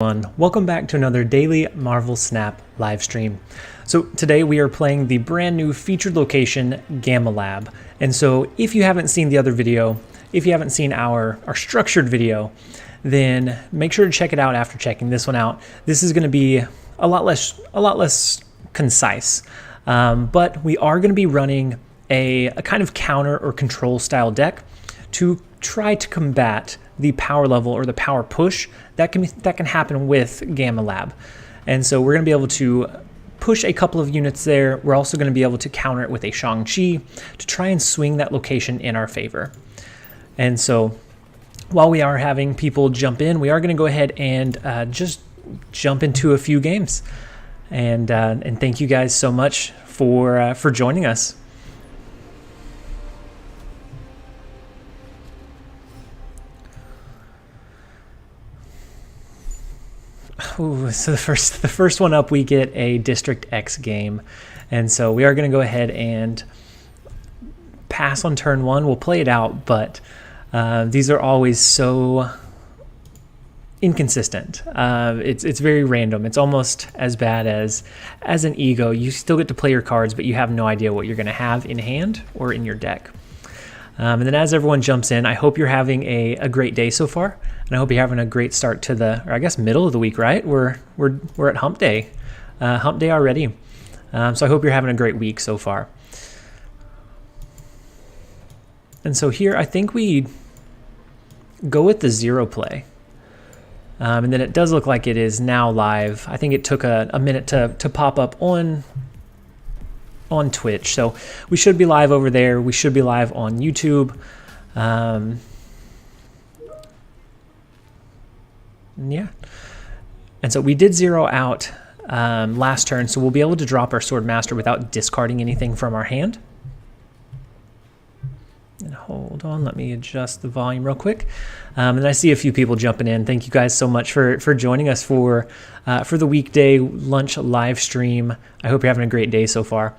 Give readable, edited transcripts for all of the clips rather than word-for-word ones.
Welcome back to another daily Marvel Snap live stream. So today we are playing the brand new featured location Gamma Lab. And so if you haven't seen the other video, if you haven't seen our structured video, then make sure to check it out after checking this one out. This is going to be a lot less concise, but we are going to be running a kind of counter or control style deck to try to combat the power level or the power push that can happen with Gamma Lab. And so we're going to be able to push a couple of units there. We're also going to be able to counter it with a Shang-Chi to try and swing that location in our favor. And so while we are having people jump in, we are going to go ahead and just jump into a few games. And thank you guys so much for joining us. Ooh, so the first one up, we get a District X game, and so we are going to go ahead and pass on turn one. We'll play it out, but these are always so inconsistent. It's very random. It's almost as bad as an ego. You still get to play your cards, but you have no idea what you're going to have in hand or in your deck. And then as everyone jumps in, I hope you're having a great day so far, and I hope you're having a great start to or I guess middle of the week, right? We're at hump day already. So I hope you're having a great week so far. And so here, I think we go with the zero play. And then it does look like it is now live. I think it took a minute to pop up on Twitch, so we should be live over there. We should be live on YouTube. Yeah, and so we did zero out last turn, so we'll be able to drop our Sword Master without discarding anything from our hand. And hold on, let me adjust the volume real quick. And I see a few people jumping in. Thank you guys so much for joining us for the weekday lunch live stream. I hope you're having a great day so far.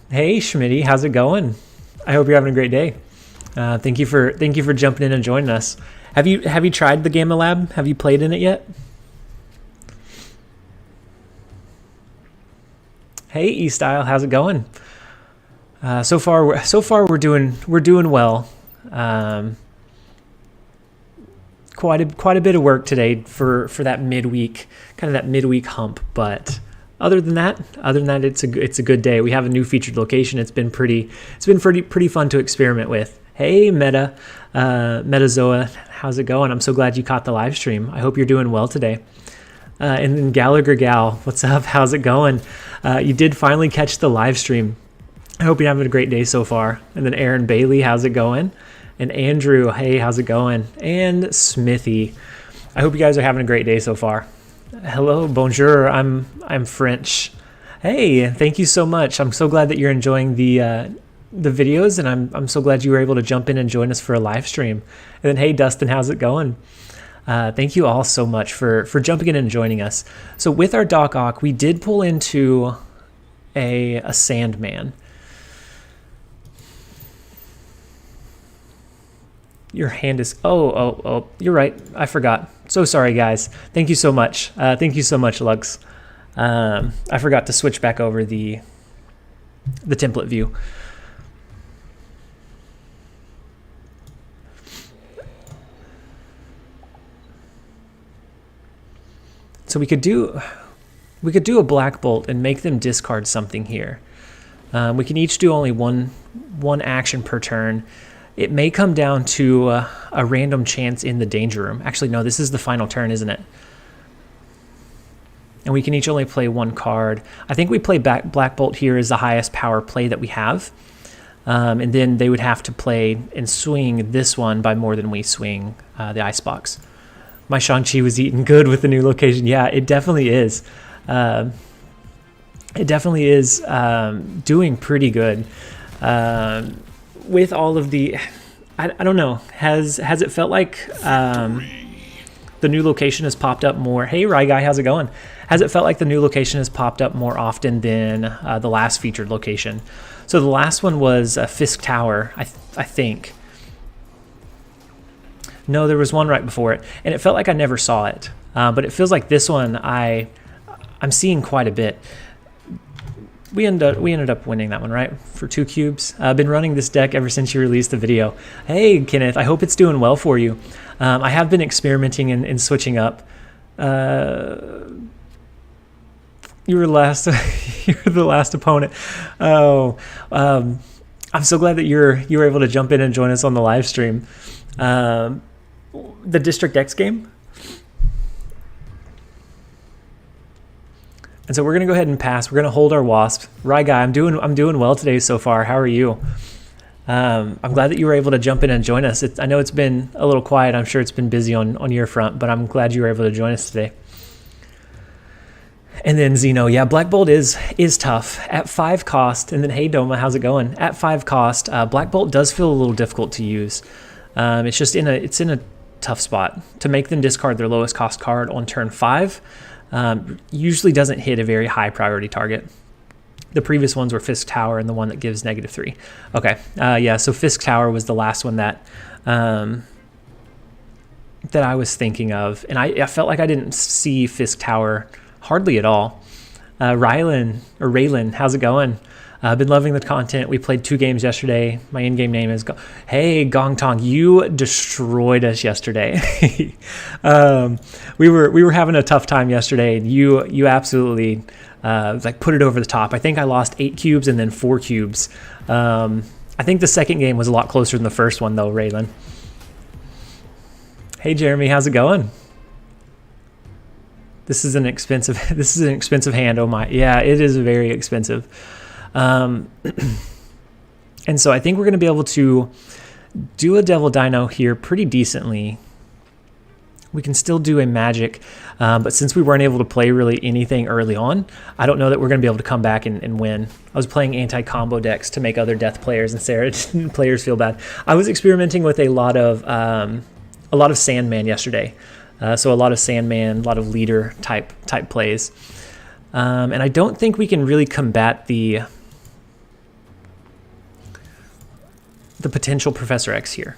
Hey Schmitty, how's it going? I hope you're having a great day. Thank you for jumping in and joining us. Have you tried the Gamma Lab? Have you played in it yet? Hey E-Style, how's it going? So far we're doing well. Quite a bit of work today for that midweek, kind of that midweek hump. But other than that, it's a good day. We have a new featured location. It's been pretty fun to experiment with. Hey Metazoa, how's it going? I'm so glad you caught the live stream. I hope you're doing well today. And then Gallagher Gal, what's up? How's it going? You did finally catch the live stream. I hope you're having a great day so far. And then Aaron Bailey, how's it going? And Andrew, hey, how's it going? And Smithy, I hope you guys are having a great day so far. Hello, bonjour, I'm French. Hey, thank you so much. I'm so glad that you're enjoying the videos, and I'm so glad you were able to jump in and join us for a live stream. And then hey, Dustin, how's it going? Thank you all so much for jumping in and joining us. So with our Doc Ock, we did pull into a Sandman. Your hand is, oh, you're right. I forgot. So sorry, guys. Thank you so much. Thank you so much, Lux. I forgot to switch back over the template view. So we could do a Black Bolt and make them discard something here. We can each do only one action per turn. It may come down to a random chance in the danger room. Actually, no, this is the final turn, isn't it? And we can each only play one card. I think we play Black Bolt here as the highest power play that we have. And then they would have to play and swing this one by more than we swing the Icebox. My Shang-Chi was eating good with the new location. Yeah, it definitely is. It definitely is doing pretty good. With all of the, I don't know, has it felt like the new location has popped up more? Hey, Rye Guy, how's it going? Has it felt like the new location has popped up more often than the last featured location? So the last one was Fisk Tower, I think. No, there was one right before it, and it felt like I never saw it. but it feels like this one I'm seeing quite a bit. We ended up winning that one, right? For 2 cubes. I've been running this deck ever since you released the video. Hey, Kenneth, I hope it's doing well for you. I have been experimenting and switching up. You were the last opponent. Oh, I'm so glad that you were able to jump in and join us on the live stream. The District X game. And so we're gonna go ahead and pass. We're gonna hold our wasp. Right, guy, I'm doing well today so far. How are you? I'm glad that you were able to jump in and join us. I know it's been a little quiet. I'm sure it's been busy on your front, but I'm glad you were able to join us today. And then Zeno, yeah, Black Bolt is tough at 5 cost. And then hey Doma, how's it going? At 5 cost, Black Bolt does feel a little difficult to use. It's just in a tough spot to make them discard their lowest cost card on turn 5. Usually doesn't hit a very high priority target. The previous ones were Fisk Tower and the one that gives -3. Okay, yeah, so Fisk Tower was the last one that I was thinking of, and I felt like I didn't see Fisk Tower hardly at all. Raylan, how's it going? I've been loving the content. We played 2 games yesterday. My in-game name is Hey Gong Tong, you destroyed us yesterday. We were having a tough time yesterday, and you absolutely like put it over the top. I think I lost 8 cubes and then 4 cubes. I think the second game was a lot closer than the first one though, Raylan. Hey Jeremy, how's it going? This is an expensive hand. Oh my, yeah, it is very expensive. And so I think we're going to be able to do a Devil Dino here pretty decently. We can still do a Magic, but since we weren't able to play really anything early on, I don't know that we're going to be able to come back and win. I was playing anti-combo decks to make other Death players and Sarah players feel bad. I was experimenting with a lot of Sandman yesterday. So a lot of Sandman, a lot of leader type plays. And I don't think we can really combat the potential Professor X here.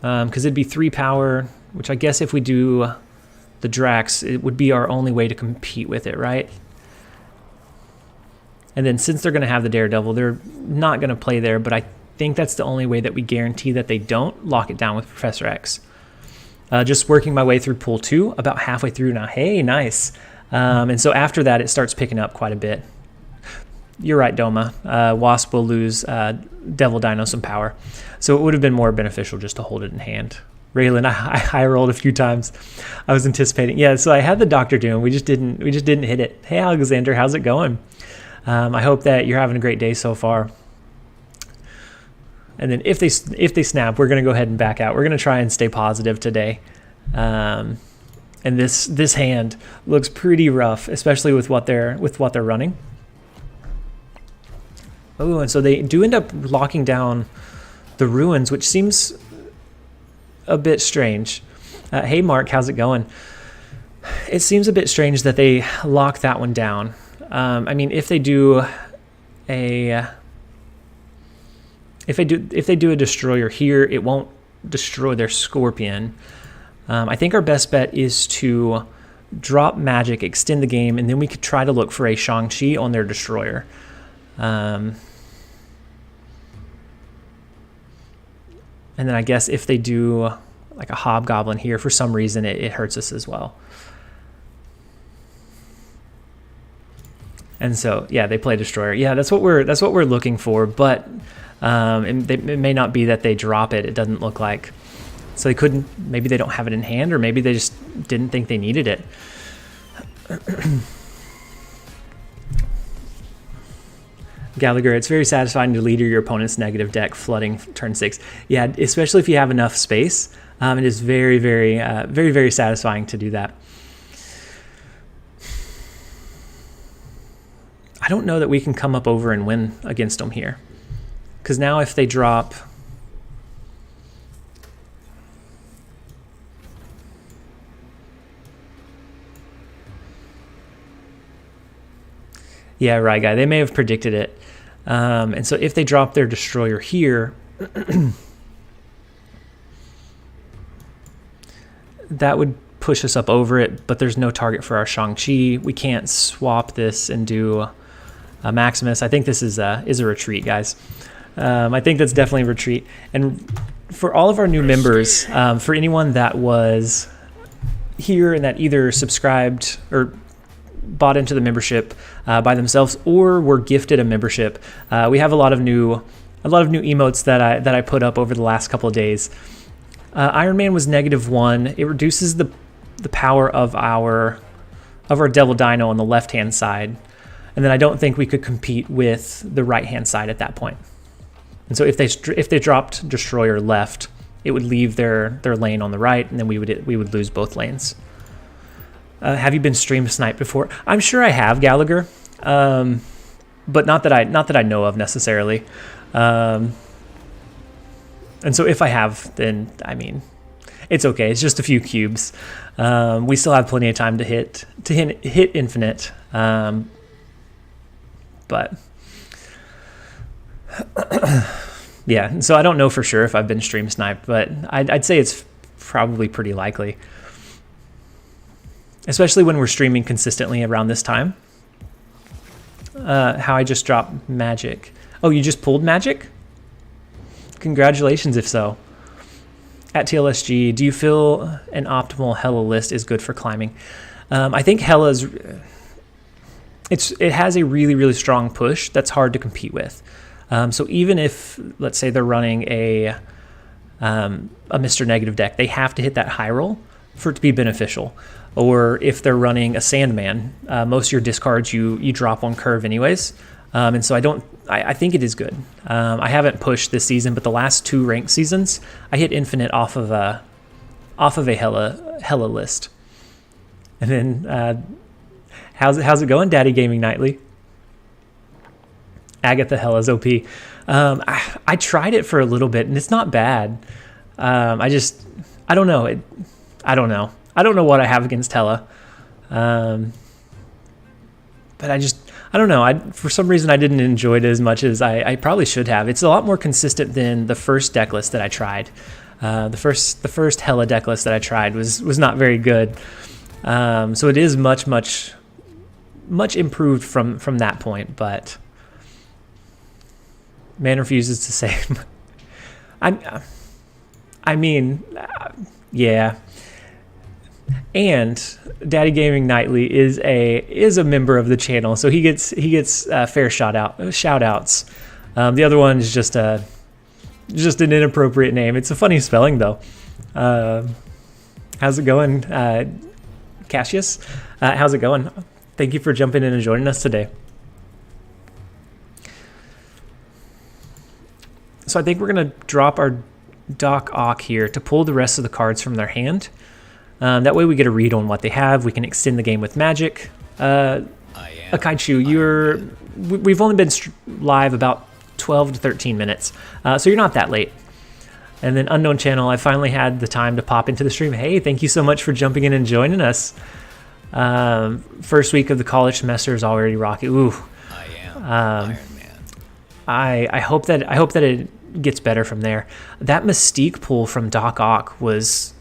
Because it'd be 3 power, which I guess if we do the Drax, it would be our only way to compete with it, right? And then since they're going to have the Daredevil, they're not going to play there, but I think that's the only way that we guarantee that they don't lock it down with Professor X. Just working my way through pool 2, about halfway through now. Hey, nice. And so after that, it starts picking up quite a bit. You're right, Doma. Wasp will lose Devil Dino some power. So it would have been more beneficial just to hold it in hand. Raylan, I high rolled a few times. I was anticipating. Yeah, so I had the Dr. Doom. We just didn't hit it. Hey, Alexander, how's it going? I hope that you're having a great day so far. And then if they snap, we're going to go ahead and back out. We're going to try and stay positive today. And this hand looks pretty rough, especially with what they're running. Oh, and so they do end up locking down the ruins, which seems a bit strange. Hey, Mark, how's it going? It seems a bit strange that they lock that one down. I mean, if they do a destroyer here, it won't destroy their Scorpion. I think our best bet is to drop Magic, extend the game, and then we could try to look for a Shang-Chi on their destroyer. And then I guess if they do like a Hobgoblin here, for some reason it hurts us as well. And so yeah, they play destroyer. Yeah, that's what we're looking for. But it may not be that they drop it. It doesn't look like. So they couldn't. Maybe they don't have it in hand, or maybe they just didn't think they needed it. Gallagher, it's very satisfying to leader your opponent's negative deck, flooding turn 6. Yeah, especially if you have enough space. It is very, very, very satisfying to do that. I don't know that we can come up over and win against them here. Because now if they drop... Yeah, right, guy. They may have predicted it. And so if they drop their destroyer here, that would push us up over it, but there's no target for our Shang-Chi. We can't swap this and do a Maximus. I think this is a retreat, guys. I think that's definitely a retreat. And for all of our new members, for anyone that was here and that either subscribed or bought into the membership by themselves or were gifted a membership, we have a lot of new emotes that I put up over the last couple of days. Iron Man was -1. It reduces the power of our Devil Dino on the left hand side, and then I don't think we could compete with the right hand side at that point. And so if they dropped Destroyer left, it would leave their lane on the right, and then we would lose both lanes. Have you been stream sniped before? I'm sure I have, Gallagher, but not that I know of necessarily. And so if I have, then I mean, it's okay. It's just a few cubes. We still have plenty of time to hit infinite. But yeah, so I don't know for sure if I've been stream sniped, but I'd say it's probably pretty likely, especially when we're streaming consistently around this time. How I just dropped magic. Oh, you just pulled magic? Congratulations if so. At TLSG, do you feel an optimal Hela list is good for climbing? I think Hela's it has a really, really strong push that's hard to compete with. So even if, let's say, they're running a Mr. Negative deck, they have to hit that high roll for it to be beneficial. Or if they're running a Sandman, most of your discards you drop on curve anyways. And so I think it is good. I haven't pushed this season, but the last 2 ranked seasons, I hit infinite off of a Hela list. And then how's it going, Daddy Gaming Nightly? Agatha Hela's OP. I tried it for a little bit and it's not bad. I don't know. I don't know. I don't know what I have against Hela. But I don't know. For some reason, I didn't enjoy it as much as I probably should have. It's a lot more consistent than the first deck list that I tried. The first Hela deck list that I tried was not very good. So it is much improved from that point. But man refuses to say. I mean, yeah. And Daddy Gaming Nightly is a member of the channel, so he gets fair shout outs. The other one is just an inappropriate name. It's a funny spelling though. How's it going, Cassius? How's it going? Thank you for jumping in and joining us today. So I think we're gonna drop our Doc Ock here to pull the rest of the cards from their hand. That way we get a read on what they have. We can extend the game with magic. Akaichu, we've only been live about 12 to 13 minutes, so you're not that late. And then Unknown Channel, I finally had the time to pop into the stream. Hey, thank you so much for jumping in and joining us. First week of the college semester is already rocky. Ooh. I am Iron Man. I hope that it gets better from there. That Mystique pull from Doc Ock was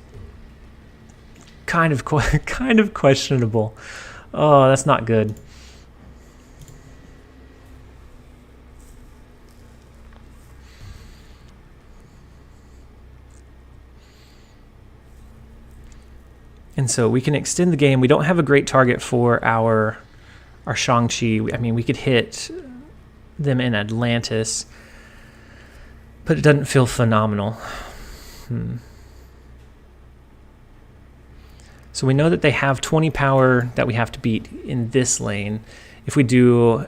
kind of questionable. Oh, that's not good. And so we can extend the game. We don't have a great target for our Shang-Chi. I mean, we could hit them in Atlantis, but it doesn't feel phenomenal. So we know that they have 20 power that we have to beat in this lane. If we do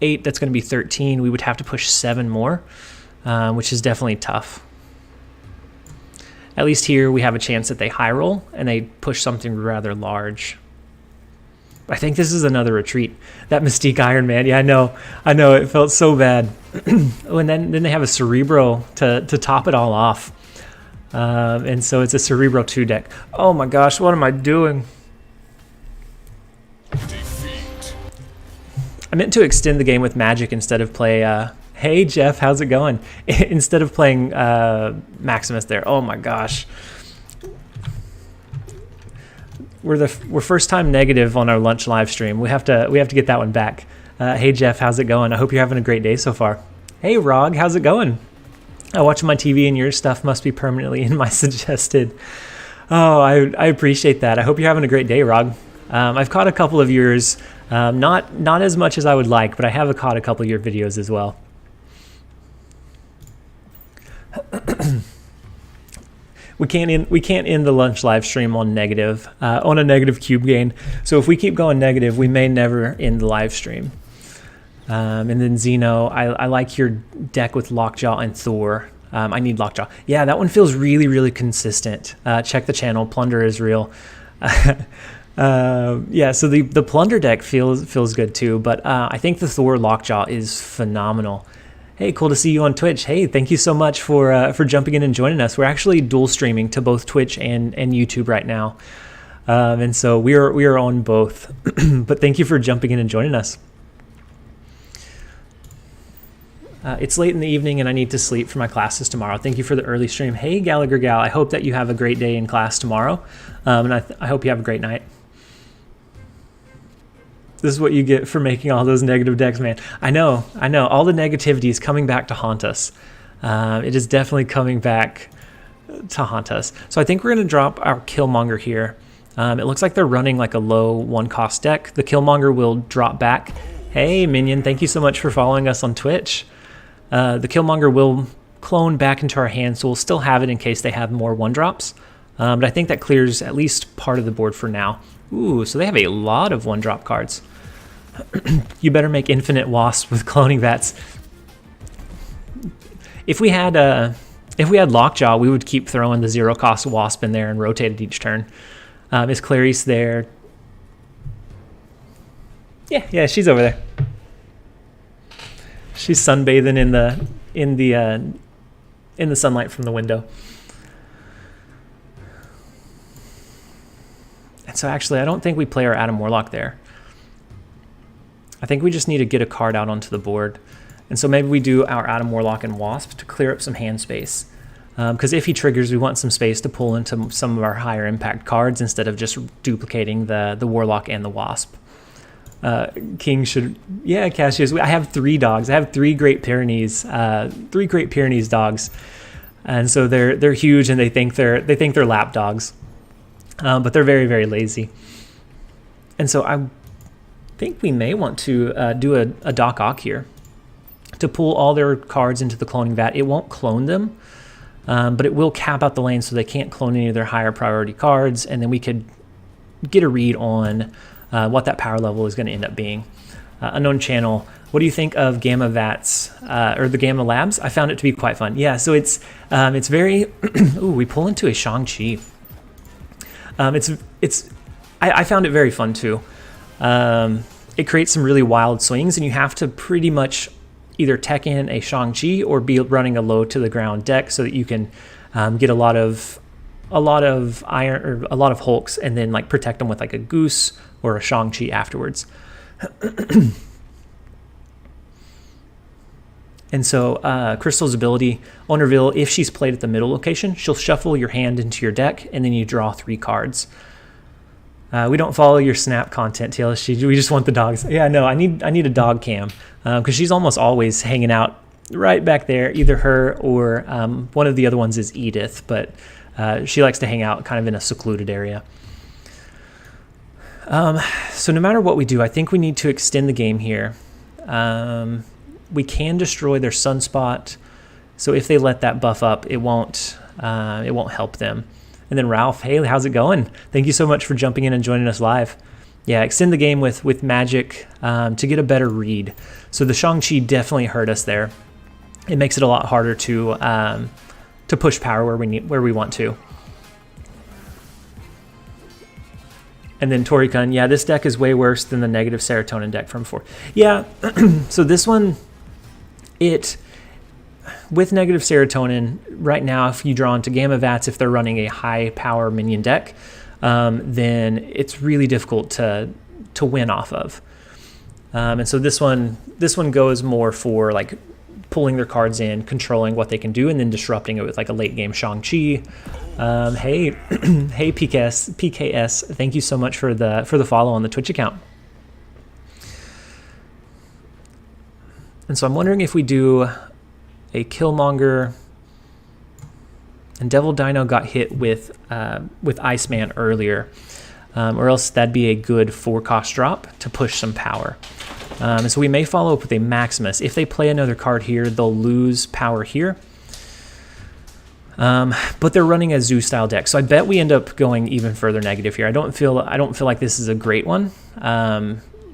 8, that's going to be 13. We would have to push 7 more, which is definitely tough. At least here we have a chance that they high roll and they push something rather large. I think this is another retreat. That Mystique Iron Man. Yeah, I know. It felt so bad. Oh, and then they have a Cerebro to top it all off. And so it's a Cerebro 2 deck. Oh my gosh, what am I doing? Defeat. I meant to extend the game with magic instead of play... hey Jeff, how's it going? Instead of playing Maximus there. Oh my gosh. we're first time negative on our lunch live stream. We have to get that one back. Hey Jeff, how's it going? I hope you're having a great day so far. Hey Rog, how's it going? Watching my TV and your stuff must be permanently in my suggested. Oh, I appreciate that. I hope you're having a great day, Rog. I've caught a couple of yours, not as much as I would like, but I have caught a couple of your videos as well. We can't end the lunch live stream on a negative cube gain. So if we keep going negative, we may never end the live stream. And then Zeno, I like your deck with Lockjaw and Thor. I need Lockjaw. Yeah, that one feels really, really consistent. Check the channel. Plunder is real. Yeah, so the Plunder deck feels good too. But I think the Thor Lockjaw is phenomenal. Hey, cool to see you on Twitch. Hey, thank you so much for jumping in and joining us. We're actually dual streaming to both Twitch and YouTube right now, and so we are on both. But thank you for jumping in and joining us. It's late in the evening and I need to sleep for my classes tomorrow. Thank you for the early stream. Hey, Gallagher Gal, I hope that you have a great day in class tomorrow, and I hope you have a great night. This is what you get for making all those negative decks, man. I know. All the negativity is coming back to haunt us. It is definitely coming back to haunt us. So I think we're going to drop our Killmonger here. It looks like they're running like a low 1-cost deck. The Killmonger will drop back. Hey, Minion, thank you so much for following us on Twitch. The Killmonger will clone back into our hand, so we'll still have it in case they have more 1-drops. But I think that clears at least part of the board for now. Ooh, so they have a lot of 1-drop cards. You better make infinite wasps with cloning vats. If we had Lockjaw, we would keep throwing the 0-cost wasp in there and rotate it each turn. Is Clarice there? Yeah, she's over there. She's sunbathing in the sunlight from the window. And so actually, I don't think we play our Adam Warlock there. I think we just need to get a card out onto the board. And so maybe we do our Adam Warlock and Wasp to clear up some hand space. Because if he triggers, we want some space to pull into some of our higher impact cards instead of just duplicating the Warlock and the Wasp. King should... Yeah, Cassius. I have 3 dogs. I have 3 Great Pyrenees. 3 Great Pyrenees dogs. And so they're huge and they think they're lap dogs. But they're very, very lazy. And so I think we may want to do a Doc Ock here to pull all their cards into the cloning vat. It won't clone them, but it will cap out the lane so they can't clone any of their higher priority cards, and then we could get a read on what that power level is going to end up being. Unknown Channel, what do you think of Gamma Vats or the Gamma Labs? I found it to be quite fun. Yeah, so it's very... Ooh, we pull into a Shang-Chi. I found it very fun too. It creates some really wild swings, and you have to pretty much either tech in a Shang-Chi or be running a low to the ground deck so that you can get a lot of iron or a lot of Hulks, and then like protect them with like a Goose or a Shang-Chi afterwards. And so Crystal's ability on reveal, if she's played at the middle location, she'll shuffle your hand into your deck, and then you draw 3 cards. We don't follow your Snap content, TLSG. We just want the dogs. Yeah, no, I need a dog cam because she's almost always hanging out right back there. Either her or one of the other ones is Edith, but she likes to hang out kind of in a secluded area. So no matter what we do, I think we need to extend the game here. We can destroy their Sunspot, so if they let that buff up, it won't help them. And then Ralph, hey, how's it going? Thank you so much for jumping in and joining us live. Yeah, extend the game with magic to get a better read. So the Shang-Chi definitely hurt us there. It makes it a lot harder to push power where we want to. And then Torikun, yeah, this deck is way worse than the negative serotonin deck from before. Yeah, so this one, with negative serotonin, right now, if you draw into Gamma Vats, if they're running a high power minion deck, then it's really difficult to win off of. And so this one goes more for like pulling their cards in, controlling what they can do, and then disrupting it with like a late game Shang-Chi. Hey, hey PKS, thank you so much for the follow on the Twitch account. And so I'm wondering if we do a Killmonger, and Devil Dino got hit with Iceman earlier, or else that'd be a good 4-cost drop to push some power. And so we may follow up with a Maximus. If they play another card here, they'll lose power here. But they're running a Zoo style deck, so I bet we end up going even further negative here. I don't feel like this is a great one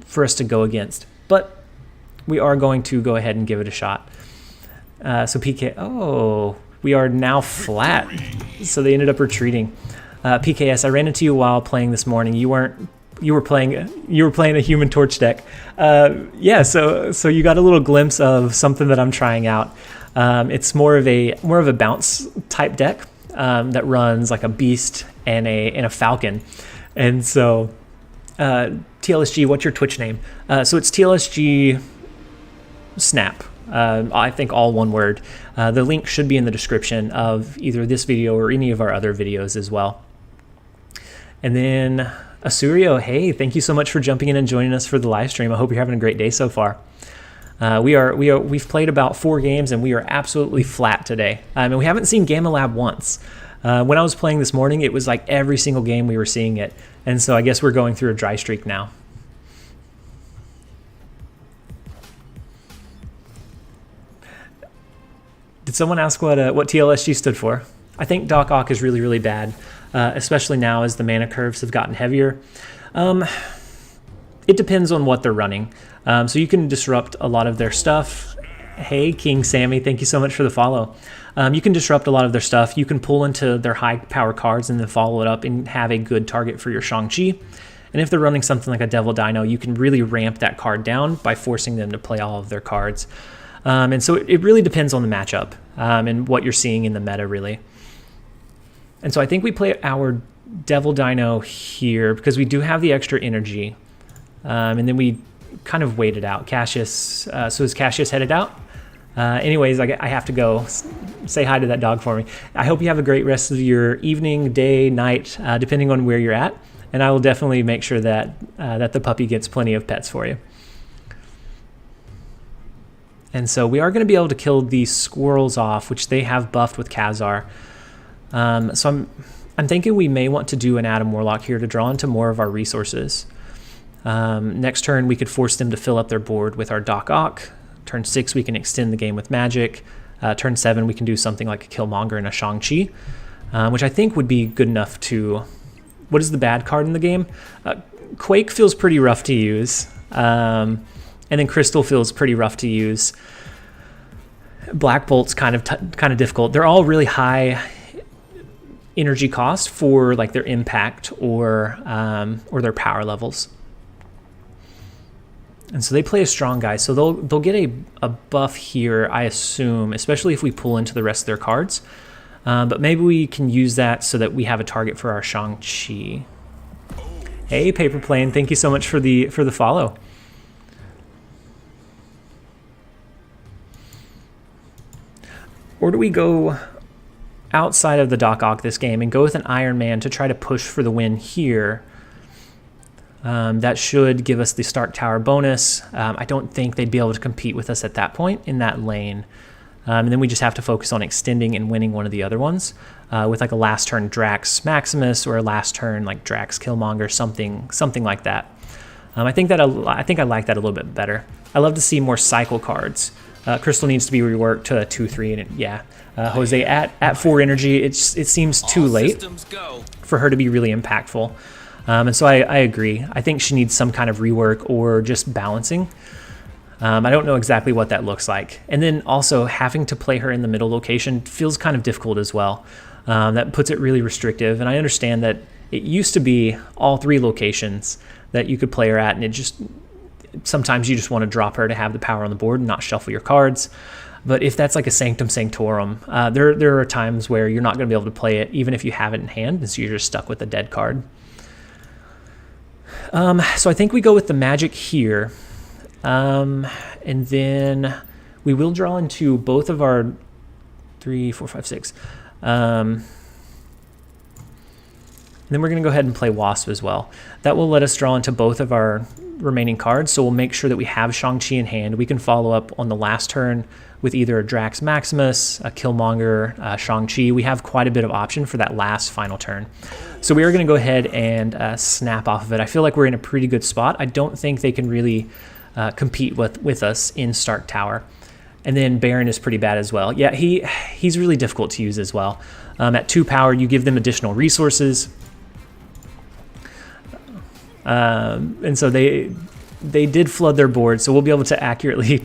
for us to go against, but we are going to go ahead and give it a shot. So PK, oh, we are now flat. So they ended up retreating. PKS, I ran into you while playing this morning. You were playing a Human Torch deck. Yeah, so you got a little glimpse of something that I'm trying out. It's more of a bounce type deck that runs like a beast and a falcon. And so TLSG, what's your Twitch name? So it's TLSG Snap. I think all one word. The link should be in the description of either this video or any of our other videos as well. And then Asurio, hey, thank you so much for jumping in and joining us for the live stream. I hope you're having a great day so far. We've played about 4 games and we are absolutely flat today. And we haven't seen Gamma Lab once. When I was playing this morning, it was like every single game we were seeing it. And so I guess we're going through a dry streak now. Did someone ask what TLSG stood for? I think Doc Ock is really, really bad, especially now as the mana curves have gotten heavier. It depends on what they're running. So you can disrupt a lot of their stuff. Hey, King Sammy, thank you so much for the follow. You can disrupt a lot of their stuff. You can pull into their high power cards and then follow it up and have a good target for your Shang-Chi. And if they're running something like a Devil Dino, you can really ramp that card down by forcing them to play all of their cards. And so it really depends on the matchup and what you're seeing in the meta, really. And so I think we play our Devil Dino here because we do have the extra energy. And then we kind of wait it out. Cassius, so is Cassius headed out? Anyways, I have to go. Say hi to that dog for me. I hope you have a great rest of your evening, day, night, depending on where you're at. And I will definitely make sure that that the puppy gets plenty of pets for you. And so we are going to be able to kill these squirrels off, which they have buffed with Khazar. So I'm thinking we may want to do an Adam Warlock here to draw into more of our resources. Next turn, we could force them to fill up their board with our Doc Ock. Turn 6, we can extend the game with magic. Turn 7, we can do something like a Killmonger and a Shang-Chi, which I think would be good enough to... What is the bad card in the game? Quake feels pretty rough to use. And then Crystal feels pretty rough to use. Black Bolt's kind of difficult. They're all really high energy cost for like their impact or their power levels. And so they play a strong guy, so they'll get a buff here, I assume, especially if we pull into the rest of their cards. But maybe we can use that so that we have a target for our Shang-Chi. Hey, Paper Plane, thank you so much for the follow. Or do we go outside of the Doc Ock this game and go with an Iron Man to try to push for the win here? That should give us the Stark Tower bonus. I don't think they'd be able to compete with us at that point in that lane. And then we just have to focus on extending and winning one of the other ones with like a last turn Drax Maximus or a last turn like Drax Killmonger, something like that. I think I like that a little bit better. I love to see more cycle cards. Crystal needs to be reworked to a 2/3, and yeah, Jose at 4 energy, it seems too late for her to be really impactful. And so I agree. I think she needs some kind of rework or just balancing. I don't know exactly what that looks like. And then also having to play her in the middle location feels kind of difficult as well. That puts it really restrictive. And I understand that it used to be all 3 locations that you could play her at, and it just sometimes you just want to drop her to have the power on the board and not shuffle your cards. But if that's like a Sanctum Sanctorum, there are times where you're not going to be able to play it even if you have it in hand, and so you're just stuck with a dead card. So I think we go with the magic here. And then We will draw into both of our 3, 4, 5, 6. And then we're going to go ahead and play Wasp as well. That will let us draw into both of our remaining cards, so we'll make sure that we have Shang-Chi in hand. We can follow up on the last turn with either a Drax Maximus, a Killmonger, Shang-Chi. We have quite a bit of option for that last final turn. So we are going to go ahead and snap off of it. I feel like we're in a pretty good spot. I don't think they can really compete with us in Stark Tower. And then Baron is pretty bad as well. Yeah, he's really difficult to use as well. At 2 power, you give them additional resources. And so they did flood their board, so we'll be able to accurately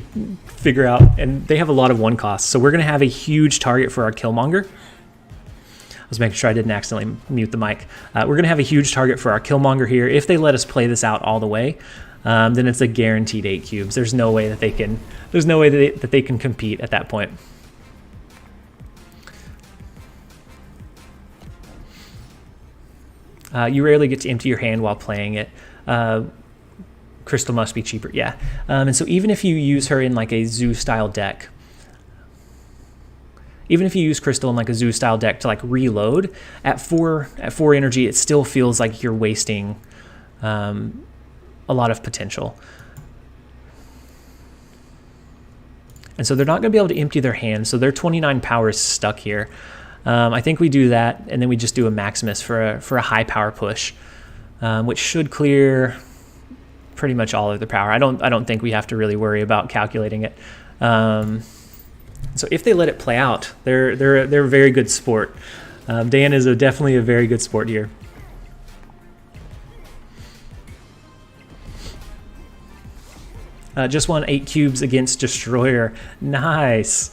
figure out, and they have a lot of 1 costs. So we're going to have a huge target for our Killmonger. I was making sure I didn't accidentally mute the mic. We're going to have a huge target for our Killmonger here. If they let us play this out all the way, then it's a guaranteed 8 cubes. There's no way that they can. There's no way that they can compete at that point. You rarely get to empty your hand while playing it. Crystal must be cheaper, yeah. And so even if you use her in like a Zoo-style deck, even if you use Crystal in like a Zoo-style deck to like reload, at 4 energy, it still feels like you're wasting a lot of potential. And so they're not going to be able to empty their hand, so their 29 power is stuck here. I think we do that, and then we just do a Maximus for a high power push, which should clear pretty much all of the power. I don't think we have to really worry about calculating it. So if they let it play out, they're a very good sport. Dan is definitely a very good sport here. Just won 8 cubes against Destroyer. Nice.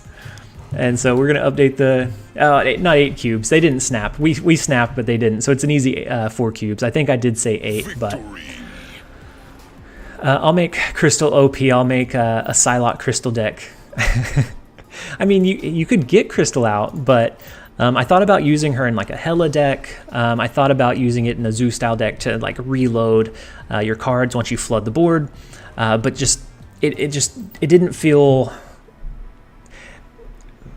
And so we're going to update the... not 8 cubes. They didn't snap. We snapped, but they didn't. So it's an easy 4 cubes. I think I did say 8, but... I'll make Crystal OP. I'll make a Psylocke Crystal deck. I mean, you could get Crystal out, but I thought about using her in like a Hela deck. I thought about using it in a Zoo-style deck to like reload your cards once you flood the board. But it didn't feel...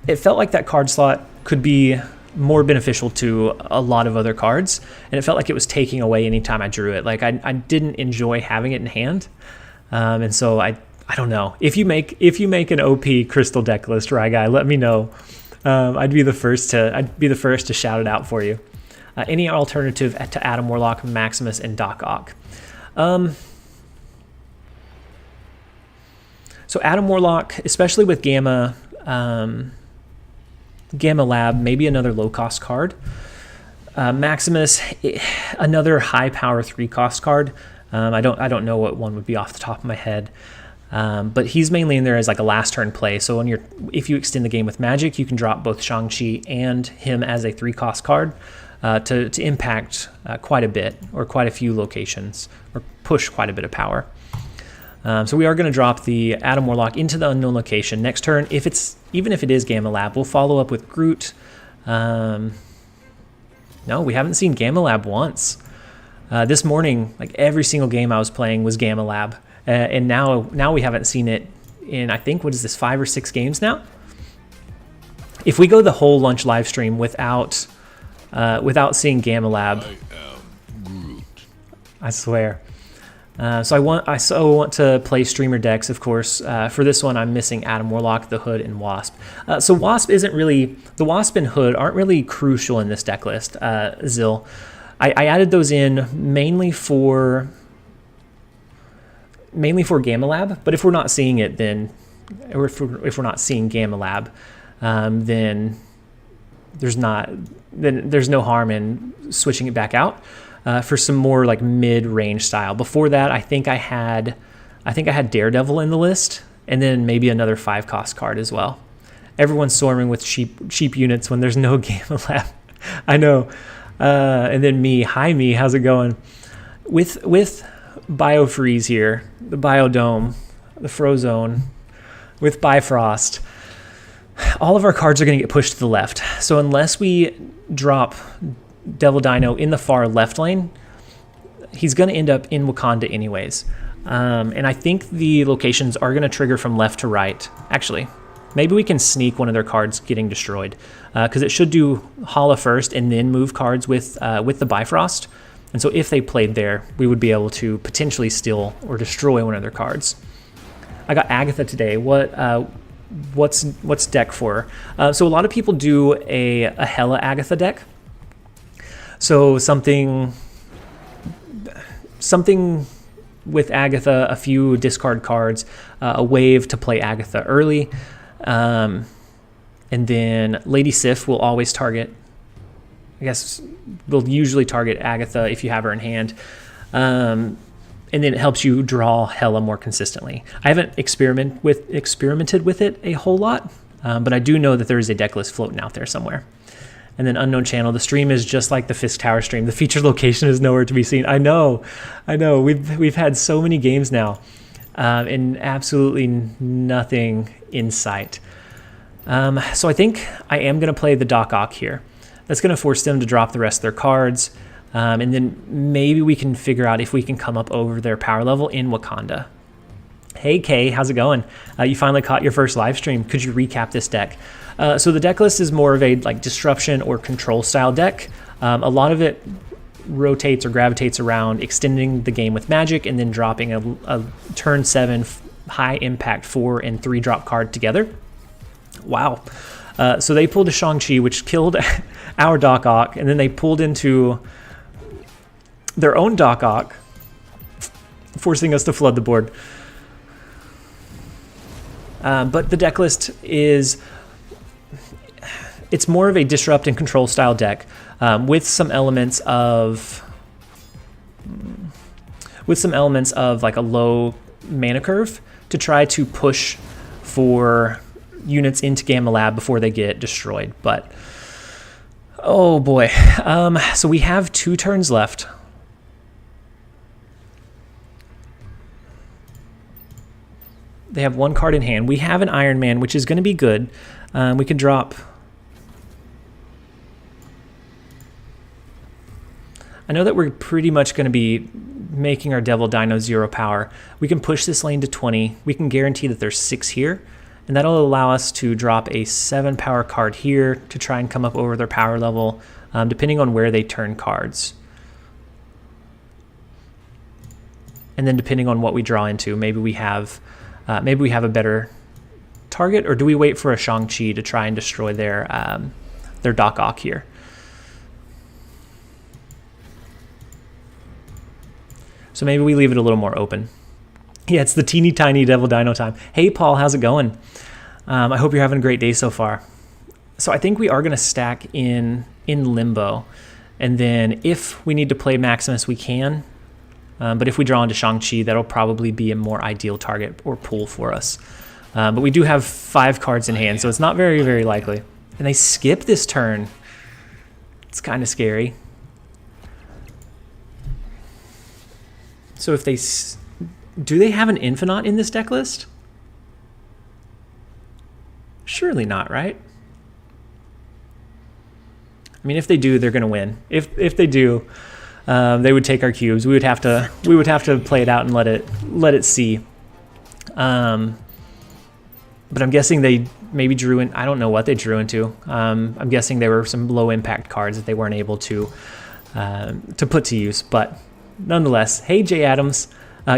It felt like that card slot could be more beneficial to a lot of other cards, and it felt like it was taking away any time I drew it. Like I didn't enjoy having it in hand, and so I don't know. If you make an OP Crystal deck list, Rye Guy, let me know. I'd be the first to shout it out for you. Any alternative to Adam Warlock, Maximus, and Doc Ock? So Adam Warlock, especially with Gamma Lab, maybe another low-cost card. Maximus, another high-power 3-cost card. I don't know what one would be off the top of my head, but he's mainly in there as like a last-turn play. So if you extend the game with Magic, you can drop both Shang-Chi and him as a 3-cost card to impact quite a bit, or quite a few locations, or push quite a bit of power. So we are going to drop the Adam Warlock into the unknown location. Next turn, even if it is Gamma Lab, we'll follow up with Groot. No, we haven't seen Gamma Lab once. This morning, like every single game I was playing was Gamma Lab. And now we haven't seen it in, I think, what is this, 5 or 6 games now? If we go the whole lunch live stream without seeing Gamma Lab, I swear. So I want to play streamer decks, of course. For this one, I'm missing Adam Warlock, the Hood, and Wasp. So Wasp isn't really... The Wasp and Hood aren't really crucial in this deck list, Zill. I added those in mainly for Gamma Lab, but if we're not seeing it, then... Or if we're not seeing Gamma Lab, then there's no harm in switching it back out. For some more like mid-range style. Before that, I think I had Daredevil in the list, and then maybe another 5-cost card as well. Everyone's swarming with cheap units when there's no Gamma Lab. I know. And then me, hi me, how's it going? With Biofreeze here, the Biodome, the Frozone, with Bifrost, all of our cards are going to get pushed to the left. So unless we drop Devil Dino in the far left lane, he's going to end up in Wakanda anyways. And I think the locations are going to trigger from left to right. Actually, maybe we can sneak one of their cards getting destroyed, because it should do Hala first and then move cards with the Bifrost. And so if they played there, we would be able to potentially steal or destroy one of their cards. I got Agatha today. What's deck for her? So a lot of people do a Hela Agatha deck. So something with Agatha, a few discard cards, a wave to play Agatha early, and then Lady Sif will always target. I guess we'll usually target Agatha if you have her in hand. And then it helps you draw Hela more consistently. I haven't experimented with it a whole lot, but I do know that there is a deck list floating out there somewhere. And then Unknown Channel, the stream is just like the Fisk Tower stream. The featured location is nowhere to be seen. I know. We've had so many games now, and absolutely nothing in sight. So I think I am going to play the Doc Ock here. That's going to force them to drop the rest of their cards. And then maybe we can figure out if we can come up over their power level in Wakanda. Hey, Kay, how's it going? You finally caught your first live stream. Could you recap this deck? So the deck list is more of a disruption or control style deck. A lot of it rotates or gravitates around extending the game with magic and then dropping a turn 7 high impact 4 and 3 drop card together. Wow. So they pulled a Shang-Chi, which killed our Doc Ock, and then they pulled into their own Doc Ock, forcing us to flood the board. But the deck list it's more of a disrupt and control style deck, with some elements of like a low mana curve to try to push for units into Gamma Lab before they get destroyed. But oh boy, so we have 2 turns left. They have 1 card in hand. We have an Iron Man, which is going to be good. We can drop. I know that we're pretty much going to be making our Devil Dino 0 power. We can push this lane to 20. We can guarantee that there's 6 here, and that'll allow us to drop a 7 power card here to try and come up over their power level, depending on where they turn cards. And then depending on what we draw into, maybe we have a better target, or do we wait for a Shang-Chi to try and destroy their Doc Ock here? So maybe we leave it a little more open. Yeah, it's the teeny tiny Devil Dino time. Hey, Paul, how's it going? I hope you're having a great day so far. So I think we are going to stack in Limbo. And then if we need to play Maximus, we can. But if we draw into Shang-Chi, that'll probably be a more ideal target or pool for us. But we do have 5 cards in hand, so it's not very, very likely. And they skip this turn. It's kind of scary. So if they... Do they have an Infinite in this deck list? Surely not, right? I mean, if they do, they're going to win. If they do, they would take our cubes. We would have to play it out and let it see. But I'm guessing they maybe drew in. I don't know what they drew into. I'm guessing they were some low impact cards that they weren't able to put to use. But nonetheless, hey Jay Adams,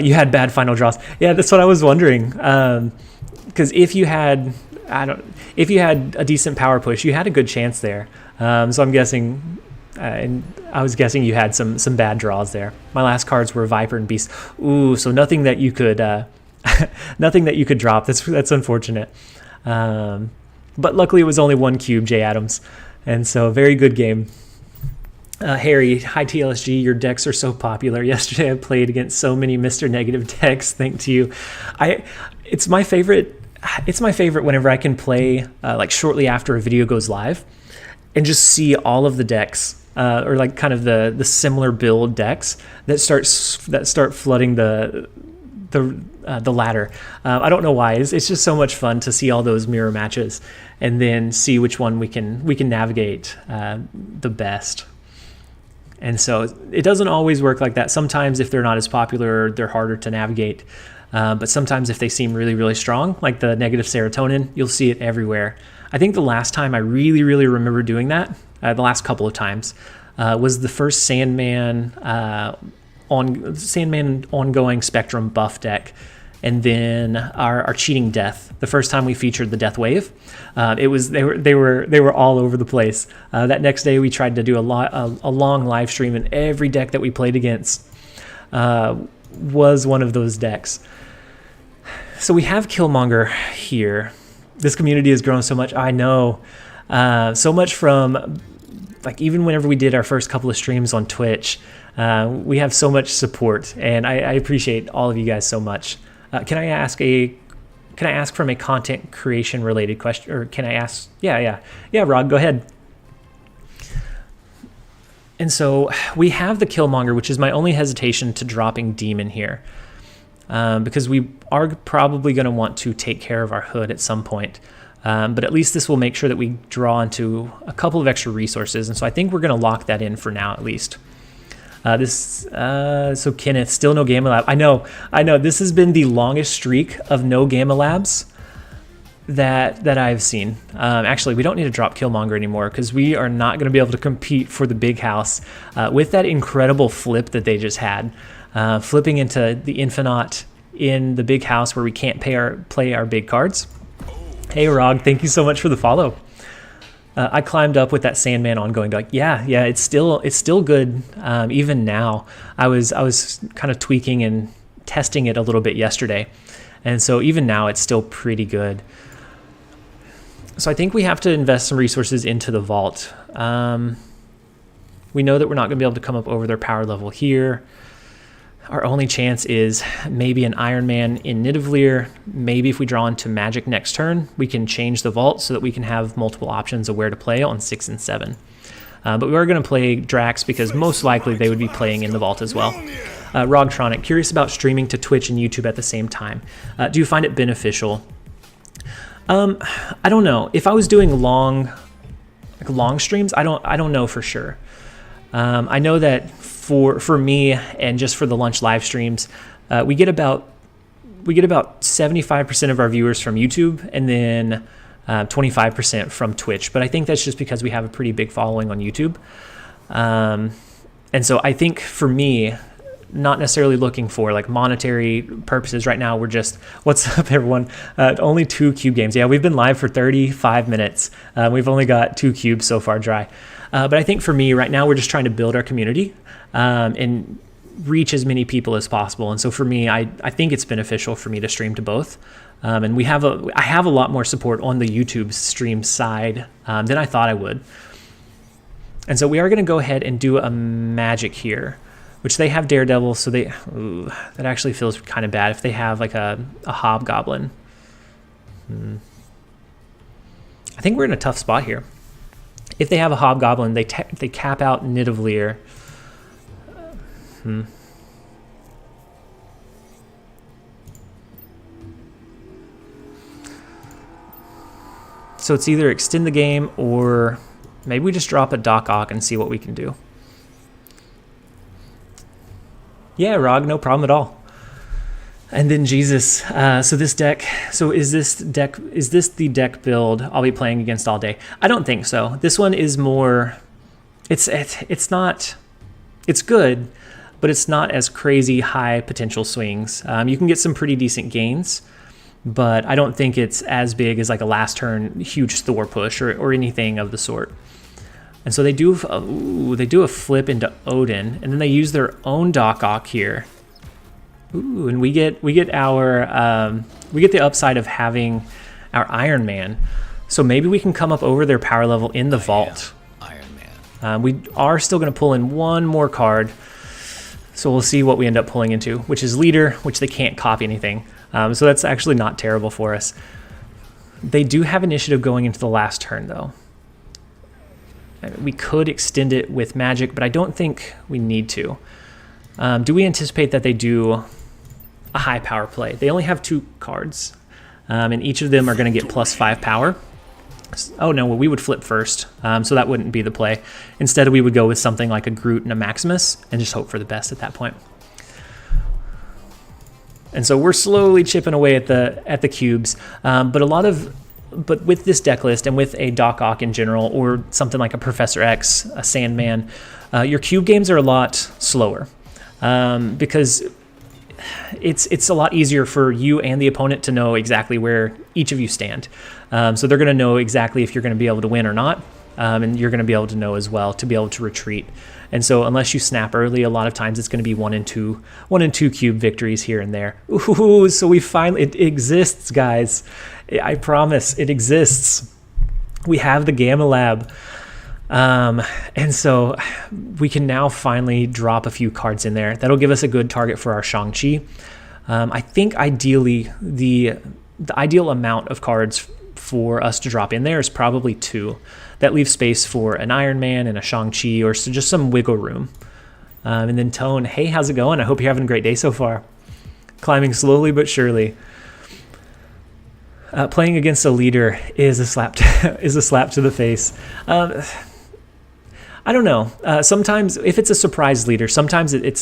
you had bad final draws. Yeah, that's what I was wondering. Because if you had a decent power push, you had a good chance there. So I'm guessing. And I was guessing you had some bad draws there. My last cards were Viper and Beast. Ooh, so nothing that you could drop. That's unfortunate. But luckily it was only 1 cube, Jay Adams, and so very good game. Harry, hi TLSG. Your decks are so popular. Yesterday I played against so many Mr. Negative decks. Thank to you. It's my favorite. It's my favorite whenever I can play like shortly after a video goes live, and just see all of the decks. Or like kind of the similar build decks that start flooding the ladder. I don't know why. It's just so much fun to see all those mirror matches and then see which one we can navigate the best. And so it doesn't always work like that. Sometimes if they're not as popular, they're harder to navigate. But sometimes if they seem really, really strong, like the negative serotonin, you'll see it everywhere. I think the last time I really, really remember doing that, the last couple of times, was the first Sandman ongoing Spectrum buff deck. And then our cheating death. The first time we featured the death wave, they were all over the place. That next day we tried to do a long live stream, and every deck that we played against was one of those decks. So we have Killmonger here. This community has grown so much. I know, so much from like even whenever we did our first couple of streams on Twitch, we have so much support, and I appreciate all of you guys so much. Can I ask from a content creation related question, or can I ask? Yeah, Rod, go ahead. And so we have the Killmonger, which is my only hesitation to dropping Demon here, because we are probably going to want to take care of our Hood at some point. But at least this will make sure that we draw into a couple of extra resources, and so I think we're going to lock that in for now at least. So Kenneth, still no Gamma Lab. I know. This has been the longest streak of no Gamma Labs that I've seen. Actually, we don't need to drop Killmonger anymore because we are not going to be able to compete for the big house with that incredible flip that they just had, flipping into the Infinite in the big house where we can't play our big cards. Hey, Rog, thank you so much for the follow. I climbed up with that Sandman ongoing deck. Yeah, it's still good even now. I was kind of tweaking and testing it a little bit yesterday, and so even now it's still pretty good. So I think we have to invest some resources into the vault. We know that we're not going to be able to come up over their power level here. Our only chance is maybe an Iron Man in Nidavellir. Maybe if we draw into Magic next turn, we can change the vault so that we can have multiple options of where to play on 6 and 7. But we are going to play Drax because most likely they would be playing in the vault as well. Rogtronic, curious about streaming to Twitch and YouTube at the same time. Do you find it beneficial? I don't know. If I was doing long streams, I don't know for sure. I know that for me and just for the lunch live streams, we get about 75% of our viewers from YouTube and then 25% from Twitch. But I think that's just because we have a pretty big following on YouTube. And so I think for me, not necessarily looking for like monetary purposes right now, we're just, what's up everyone? Only 2 cube games. Yeah, we've been live for 35 minutes. We've only got 2 cubes so far dry. But I think for me right now, we're just trying to build our community and reach as many people as possible. And so for me, I think it's beneficial for me to stream to both. And I have a lot more support on the YouTube stream side than I thought I would. And so we are going to go ahead and do a Magic here, which they have Daredevil. So that actually feels kind of bad if they have like a Hobgoblin. I think we're in a tough spot here. If they have a Hobgoblin, they cap out Nidavellir. So it's either extend the game or maybe we just drop a Doc Ock and see what we can do. Yeah, Rog, no problem at all. And then Jesus, so this deck, is this the deck build I'll be playing against all day? I don't think so. This one is more, it's good, but it's not as crazy high potential swings. You can get some pretty decent gains, but I don't think it's as big as like a last turn huge Thor push or anything of the sort. And so they do a flip into Odin, and then they use their own Doc Ock here. Ooh, and we get the upside of having our Iron Man. So maybe we can come up over their power level in the vault. Iron Man. We are still going to pull in one more card. So we'll see what we end up pulling into, which is Leader, which they can't copy anything. So that's actually not terrible for us. They do have initiative going into the last turn, though. We could extend it with Magic, but I don't think we need to. Do we anticipate that they do a high power play? They only have 2 cards, and each of them are going to get +5 power. Oh no, well, we would flip first, so that wouldn't be the play. Instead, we would go with something like a Groot and a Maximus and just hope for the best at that point. And so we're slowly chipping away at the cubes, but with this deck list and with a Doc Ock in general, or something like a Professor X, a Sandman, your cube games are a lot slower because it's a lot easier for you and the opponent to know exactly where each of you stand. So they're going to know exactly if you're going to be able to win or not, and you're going to be able to know as well to be able to retreat. And so unless you snap early, a lot of times it's going to be 1 and 2 cube victories here and there. Ooh, so it exists, guys. I promise it exists. We have the Gamma Lab. And so we can now finally drop a few cards in there. That'll give us a good target for our Shang-Chi. I think ideally the ideal amount of cards for us to drop in there is probably 2. That leaves space for an Iron Man and a Shang-Chi, or so just some wiggle room. And then Tone, hey, how's it going? I hope you're having a great day so far. Climbing slowly but surely. Playing against a leader is a slap to the face. I don't know. Sometimes if it's a surprise leader, sometimes it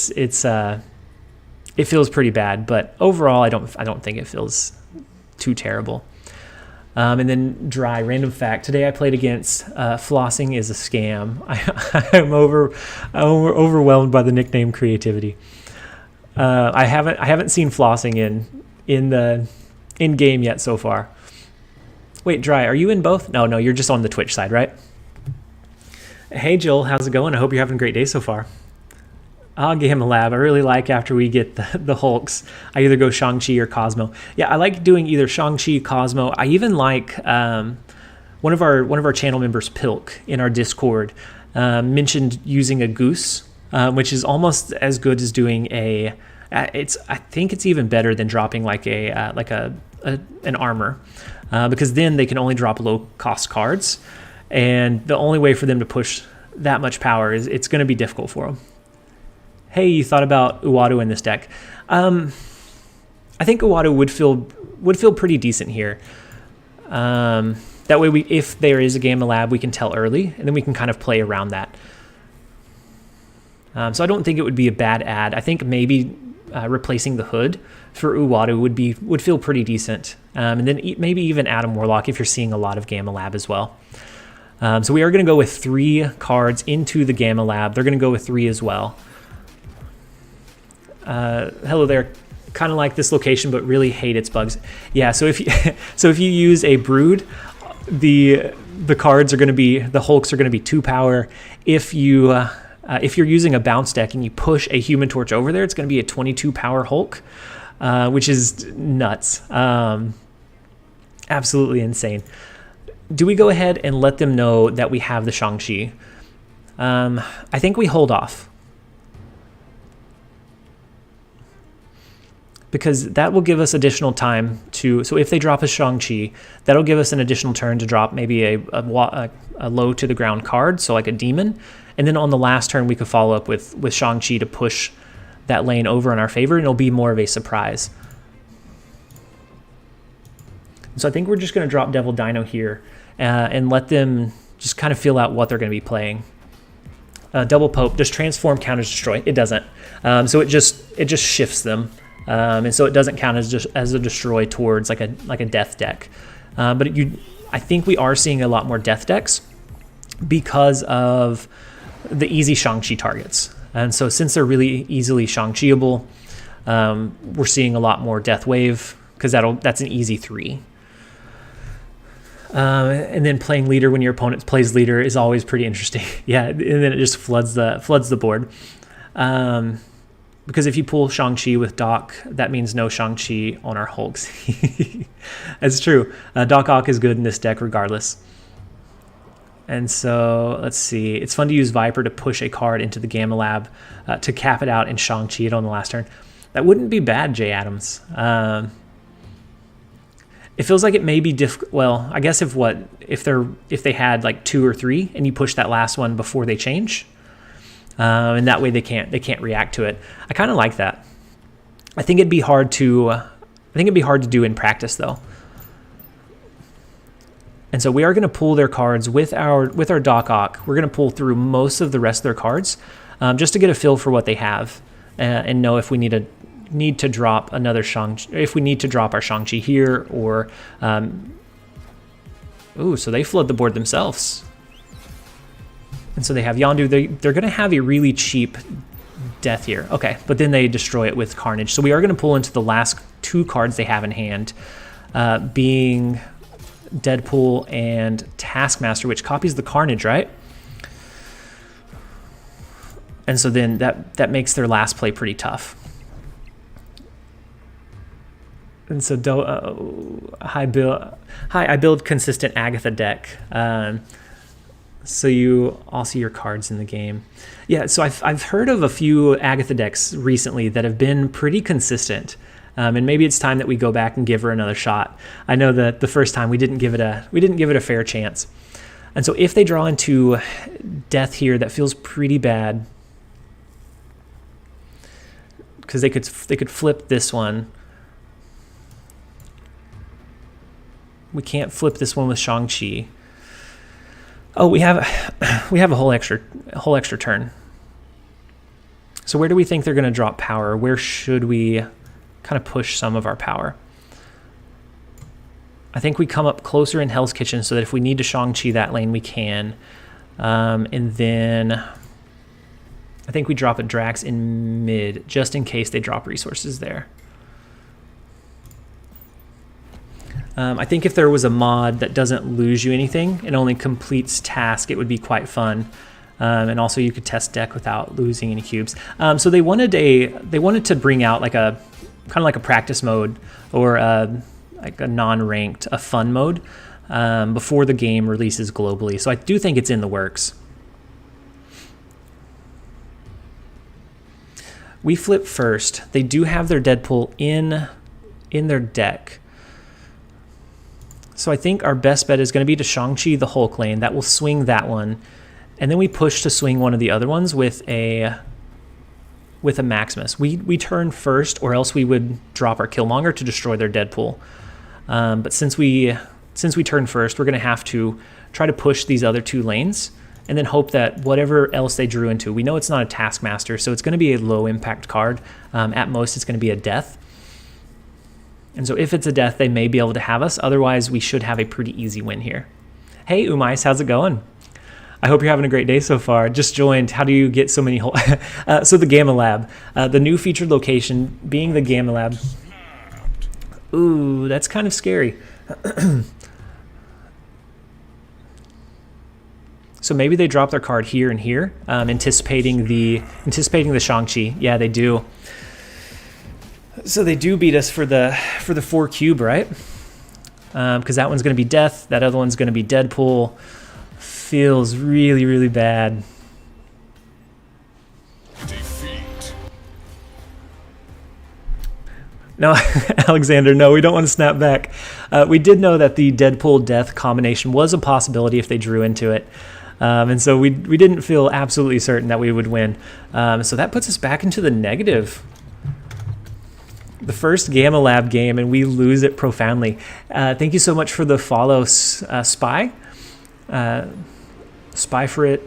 feels pretty bad. But overall, I don't think it feels too terrible. And then Dry, random fact. Today I played against Flossing is a Scam. I'm overwhelmed by the nickname creativity. I haven't seen Flossing in game yet so far. Wait, Dry, are you in both? No, you're just on the Twitch side, right? Hey Jill, how's it going? I hope you're having a great day so far. Gamma Lab. I really like after we get the Hulks. I either go Shang-Chi or Cosmo. Yeah, I like doing either Shang-Chi, Cosmo. I even like one of our channel members, Pilk, in our Discord, mentioned using a Goose, which is almost as good as doing a. I think it's even better than dropping like an armor, because then they can only drop low cost cards, and the only way for them to push that much power is it's going to be difficult for them. Hey, you thought about Uatu in this deck? I think Uatu would feel pretty decent here. That way, if there is a Gamma Lab, we can tell early, and then we can kind of play around that. So I don't think it would be a bad add. I think maybe replacing the Hood for Uatu would feel pretty decent, and then maybe even Adam Warlock if you're seeing a lot of Gamma Lab as well. So we are going to go with 3 cards into the Gamma Lab. They're going to go with 3 as well. Hello there. Kind of like this location, but really hate its bugs. Yeah. So if you use a Brood, the cards are going to be, the Hulks are going to be 2 power. If you're using a bounce deck and you push a Human Torch over there, it's going to be a 22 power Hulk, which is nuts. Absolutely insane. Do we go ahead and let them know that we have the Shang-Chi? I think we hold off, because that will give us additional time so if they drop a Shang-Chi, that'll give us an additional turn to drop maybe a low to the ground card, so like a demon. And then on the last turn, we could follow up with Shang-Chi to push that lane over in our favor, and it'll be more of a surprise. So I think we're just going to drop Devil Dino here and let them just kind of feel out what they're going to be playing. Double Pope, does transform count as destroy? It doesn't. So it just shifts them. And so it doesn't count as a destroy towards like a death deck. But I think we are seeing a lot more death decks because of the easy Shang-Chi targets. And so since they're really easily Shang-Chi-able, we're seeing a lot more Death Wave, because that's an easy 3. And then playing leader when your opponent plays leader is always pretty interesting. Yeah, and then it just floods the board. Because if you pull Shang-Chi with Doc, that means no Shang-Chi on our Hulks. That's true. Doc Ock is good in this deck regardless. And so, let's see. It's fun to use Viper to push a card into the Gamma Lab to cap it out and Shang-Chi it on the last turn. That wouldn't be bad, Jay Adams. It feels like it may be difficult. Well, I guess if they had like 2 or 3 and you push that last one before they change, and that way they can't react to it. I kind of like that. I think it'd be hard to do in practice though. And so we are going to pull their cards with our Doc Ock. We're going to pull through most of the rest of their cards just to get a feel for what they have and know if we need to drop another if we need to drop our Shang-Chi here or ooh, so they flood the board themselves. And so they have Yondu. They're going to have a really cheap death here. Okay, but then they destroy it with Carnage. So we are going to pull into the last 2 cards they have in hand, being Deadpool and Taskmaster, which copies the Carnage, right? And so then that makes their last play pretty tough. And so I build consistent Agatha deck. So you all see your cards in the game. Yeah, so I've heard of a few Agatha decks recently that have been pretty consistent. And maybe it's time that we go back and give her another shot. I know that the first time we didn't give it a fair chance. And so if they draw into death here, that feels pretty bad. Because they could flip this one. We can't flip this one with Shang-Chi. Oh, we have a whole extra turn. So where do we think they're going to drop power? Where should we kind of push some of our power? I think we come up closer in Hell's Kitchen so that if we need to Shang-Chi that lane, we can. And then I think we drop a Drax in mid just in case they drop resources there. I think if there was a mod that doesn't lose you anything and only completes task, it would be quite fun. And also you could test deck without losing any cubes. So they wanted to bring out like a kind of like a practice mode or like a non-ranked, a fun mode before the game releases globally. So I do think it's in the works. We flip first. They do have their Deadpool in their deck. So I think our best bet is going to be to Shang-Chi the Hulk lane. That will swing that one. And then we push to swing one of the other ones with a Maximus. We turn first, or else we would drop our Killmonger to destroy their Deadpool. But since we turn first, we're going to have to try to push these other 2 lanes and then hope that whatever else they drew into, we know it's not a Taskmaster, so it's going to be a low impact card. At most, it's going to be a death. And so if it's a death, they may be able to have us. Otherwise, we should have a pretty easy win here. Hey, Umais, how's it going? I hope you're having a great day so far. Just joined. How do you get so many so the Gamma Lab. The new featured location being the Gamma Lab. Ooh, that's kind of scary. So maybe they drop their card here and here, anticipating the Shang-Chi. Yeah, they do. So they do beat us for the 4 cube, right? Because that one's going to be death. That other one's going to be Deadpool. Feels really, really bad. Defeat. No, Alexander, no, we don't want to snap back. We did know that the Deadpool death combination was a possibility if they drew into it. And so we didn't feel absolutely certain that we would win. So that puts us back into the negative. The first Gamma Lab game, and we lose it profoundly. Thank you so much for the follow, Spy. Spy for it.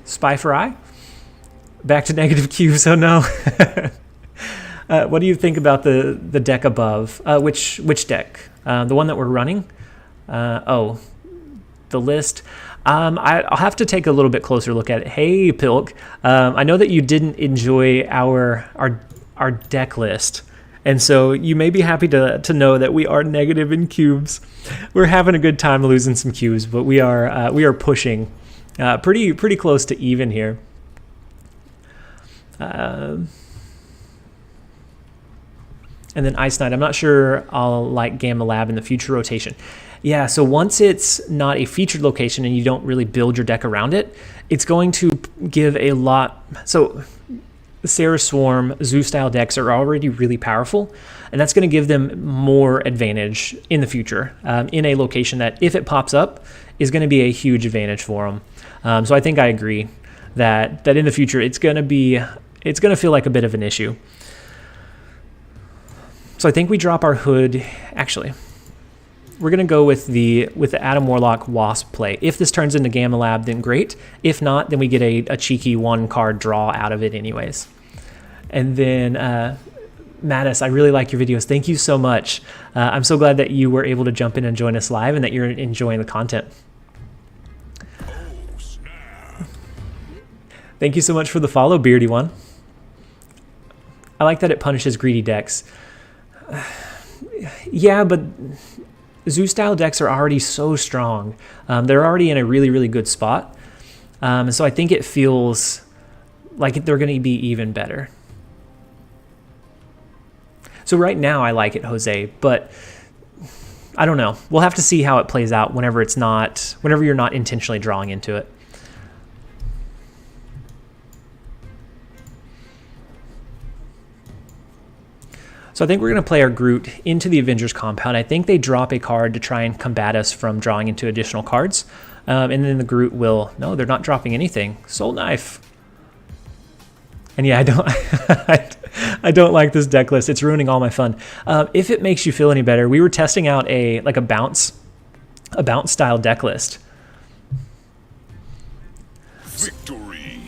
Spy for I. Back to negative cubes. Oh no. What do you think about the deck above? Which deck? The one that we're running? The list. I'll have to take a little bit closer look at it. Hey, Pilk. I know that you didn't enjoy our deck list. And so you may be happy to know that we are negative in cubes. We're having a good time losing some cubes, but we are pushing pretty close to even here. And then Ice Knight. I'm not sure I'll like Gamma Lab in the future rotation. Yeah, so once it's not a featured location and you don't really build your deck around it, it's going to give a lot. So the Sarah Swarm, Zoo-style decks are already really powerful, and that's going to give them more advantage in the future in a location that, if it pops up, is going to be a huge advantage for them. So I think I agree that in the future it's going to feel like a bit of an issue. So I think we drop our hood. Actually, we're gonna go with the Adam Warlock Wasp play. If this turns into Gamma Lab, then great. If not, then we get a cheeky 1-card draw out of it anyways. And then Mattis, I really like your videos. Thank you so much. I'm so glad that you were able to jump in and join us live and that you're enjoying the content. Thank you so much for the follow, Beardy One. I like that it punishes greedy decks. Yeah, but Zoo-style decks are already so strong. They're already in a really, really good spot. So I think it feels like they're going to be even better. So right now I like it, Jose, but I don't know. We'll have to see how it plays out whenever you're not intentionally drawing into it. So I think we're going to play our Groot into the Avengers compound. I think they drop a card to try and combat us from drawing into additional cards. And then the Groot will... No, they're not dropping anything. Soul Knife. And yeah, I don't like this deck list. It's ruining all my fun. If it makes you feel any better, we were testing out a bounce style deck list. Victory.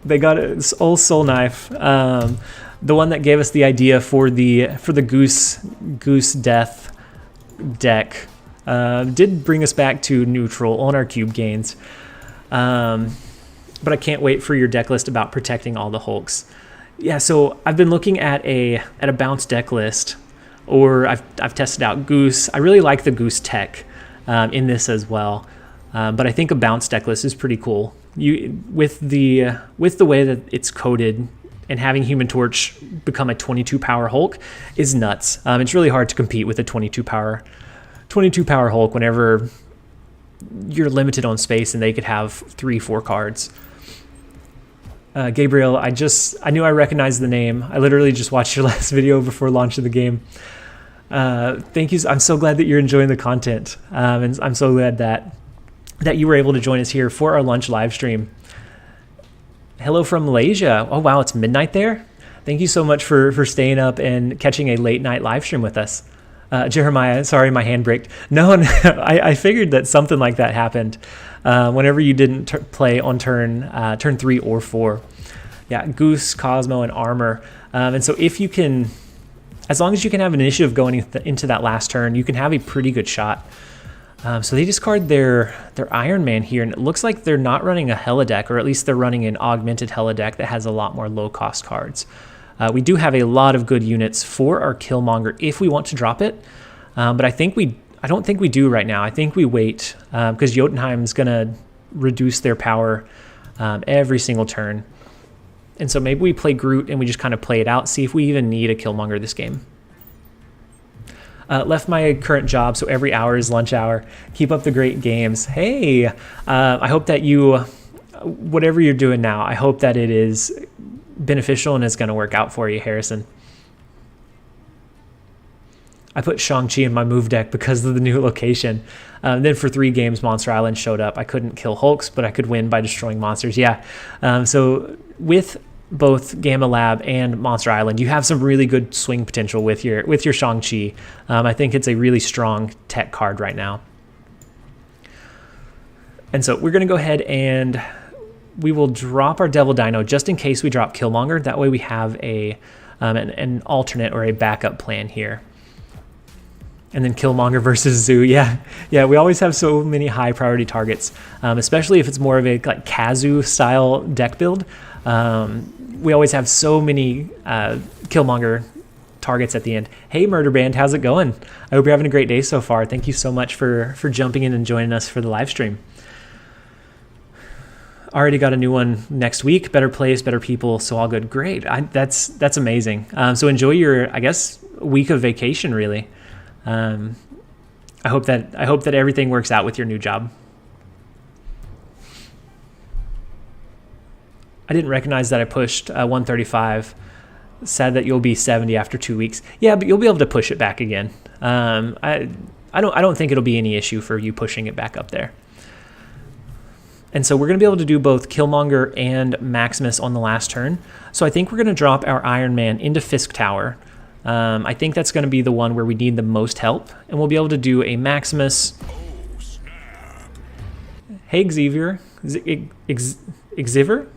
They got an old Soul Knife. The one that gave us the idea for the Goose Death deck did bring us back to neutral on our cube gains. But I can't wait for your deck list about protecting all the Hulks. Yeah, so I've been looking at a bounce deck list, or I've tested out Goose. I really like the Goose tech in this as well, but I think a bounce deck list is pretty cool. With the way that it's coded. And having Human Torch become a 22 power Hulk is nuts. It's really hard to compete with a 22 power Hulk whenever you're limited on space and they could have 3-4 cards. Gabriel, I knew I recognized the name. I literally just watched your last video before launch of the game. Thank you. I'm so glad that you're enjoying the content. And I'm so glad that you were able to join us here for our lunch live stream. Hello from Malaysia. Oh, wow, it's midnight there? Thank you so much for staying up and catching a late night live stream with us. Jeremiah, sorry, my hand braked. No, I figured that something like that happened whenever you didn't play on turn 3 or 4. Yeah, Goose, Cosmo, and Armor. And so if you can, as long as you can have an initiative going into that last turn, you can have a pretty good shot. So they discard their Iron Man here, and it looks like they're not running a Hela deck, or at least they're running an augmented Hela deck that has a lot more low-cost cards. We do have a lot of good units for our Killmonger if we want to drop it, but I don't think we do right now. I think we wait, because Jotunheim's going to reduce their power every single turn. And so maybe we play Groot and we just kind of play it out, see if we even need a Killmonger this game. Left my current job, so every hour is lunch hour. Keep up the great games. Hey, I hope that whatever you're doing now, I hope that it is beneficial and is going to work out for you, Harrison. I put Shang-Chi in my move deck because of the new location. Then for 3 games, Monster Island showed up. I couldn't kill Hulks, but I could win by destroying monsters. Yeah, so with both Gamma Lab and Monster Island, you have some really good swing potential with your Shang-Chi. I think it's a really strong tech card right now. And so we're going to go ahead and we will drop our Devil Dino just in case we drop Killmonger. That way we have an alternate or a backup plan here. And then Killmonger versus Zoo. Yeah, we always have so many high priority targets, especially if it's more of a like Kazu style deck build. We always have so many Killmonger targets at the end. Hey, Murder Band, how's it going? I hope you're having a great day so far. Thank you so much for jumping in and joining us for the live stream. Already got a new one next week. Better place, better people, so all good. Great. That's amazing. So enjoy your, I guess, week of vacation, really. I hope that everything works out with your new job. I didn't recognize that I pushed 135. Sad that you'll be 70 after 2 weeks. Yeah, but you'll be able to push it back again. I don't think it'll be any issue for you pushing it back up there. And so we're going to be able to do both Killmonger and Maximus on the last turn. So I think we're going to drop our Iron Man into Fisk Tower. I think that's going to be the one where we need the most help, and we'll be able to do a Maximus. Oh, snap. Hey, Xavier. Xavier?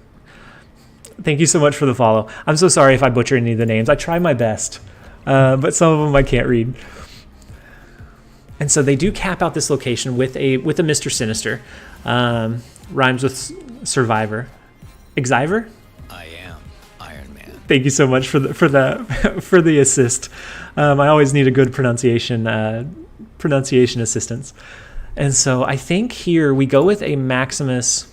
Thank you so much for the follow. I'm so sorry if I butcher any of the names. I try my best, but some of them I can't read. And so they do cap out this location with a Mr. Sinister. Rhymes with Survivor. Xavier? I am Iron Man. Thank you so much for the assist. I always need a good pronunciation assistance. And so I think here we go with a Maximus,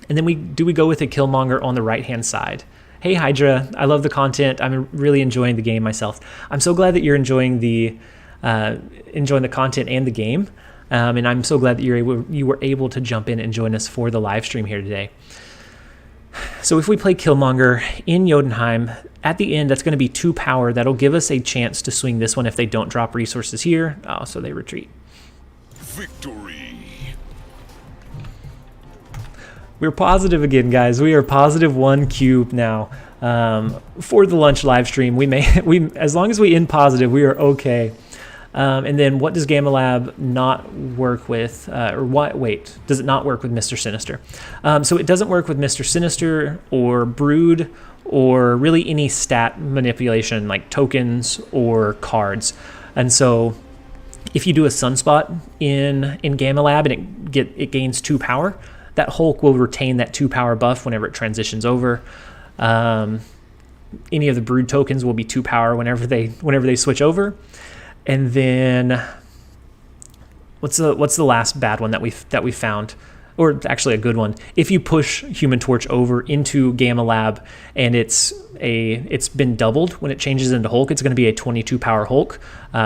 and then we go with a Killmonger on the right-hand side. Hey Hydra, I love the content. I'm really enjoying the game myself. I'm so glad that you're enjoying the content and the game. And I'm so glad that you were able to jump in and join us for the live stream here today. So if we play Killmonger in Jotunheim, at the end, that's going to be 2 power. That'll give us a chance to swing this one if they don't drop resources here. Oh, so they retreat. Victory. We're positive again, guys. We are positive 1 cube now. For the lunch live stream, as long as we end positive, we are okay. And then what does Gamma Lab not work with? Does it not work with Mr. Sinister? So it doesn't work with Mr. Sinister or Brood or really any stat manipulation like tokens or cards. And so if you do a Sunspot in Gamma Lab and it gains 2 power, that Hulk will retain that 2 power buff whenever it transitions over. Any of the Brood tokens will be 2 power whenever they switch over. And then what's the last bad one that we found, or actually a good one? If you push Human Torch over into Gamma Lab and it's been doubled when it changes into Hulk, it's going to be a 22 power Hulk,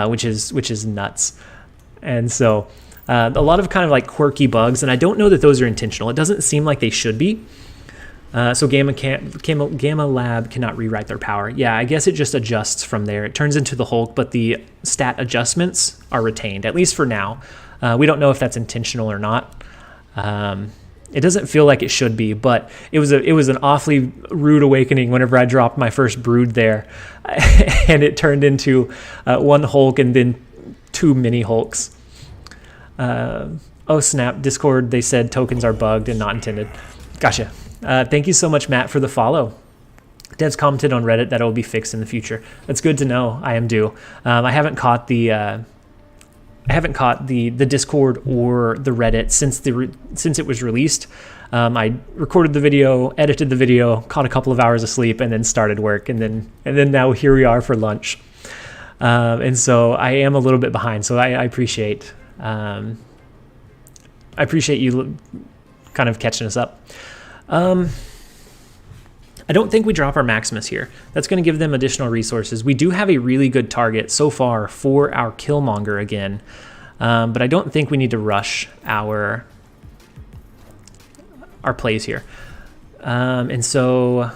which is nuts. And so a lot of kind of like quirky bugs, and I don't know that those are intentional. It doesn't seem like they should be. So Gamma Lab cannot rewrite their power. Yeah, I guess it just adjusts from there. It turns into the Hulk, but the stat adjustments are retained, at least for now. We don't know if that's intentional or not. It doesn't feel like it should be, but it was an awfully rude awakening whenever I dropped my first Brood there, and it turned into 1 Hulk and then 2 mini Hulks. Oh snap! Discord, they said tokens are bugged and not intended. Gotcha. Thank you so much, Matt, for the follow. Devs commented on Reddit that it will be fixed in the future. That's good to know. I am due. I haven't caught the Discord or the Reddit since it was released. I recorded the video, edited the video, caught a couple of hours of sleep, and then started work, and then now here we are for lunch. And so I am a little bit behind. So I appreciate you kind of catching us up. I don't think we drop our Maximus here. That's going to give them additional resources. We do have a really good target so far for our Killmonger again, but I don't think we need to rush our plays here. And so,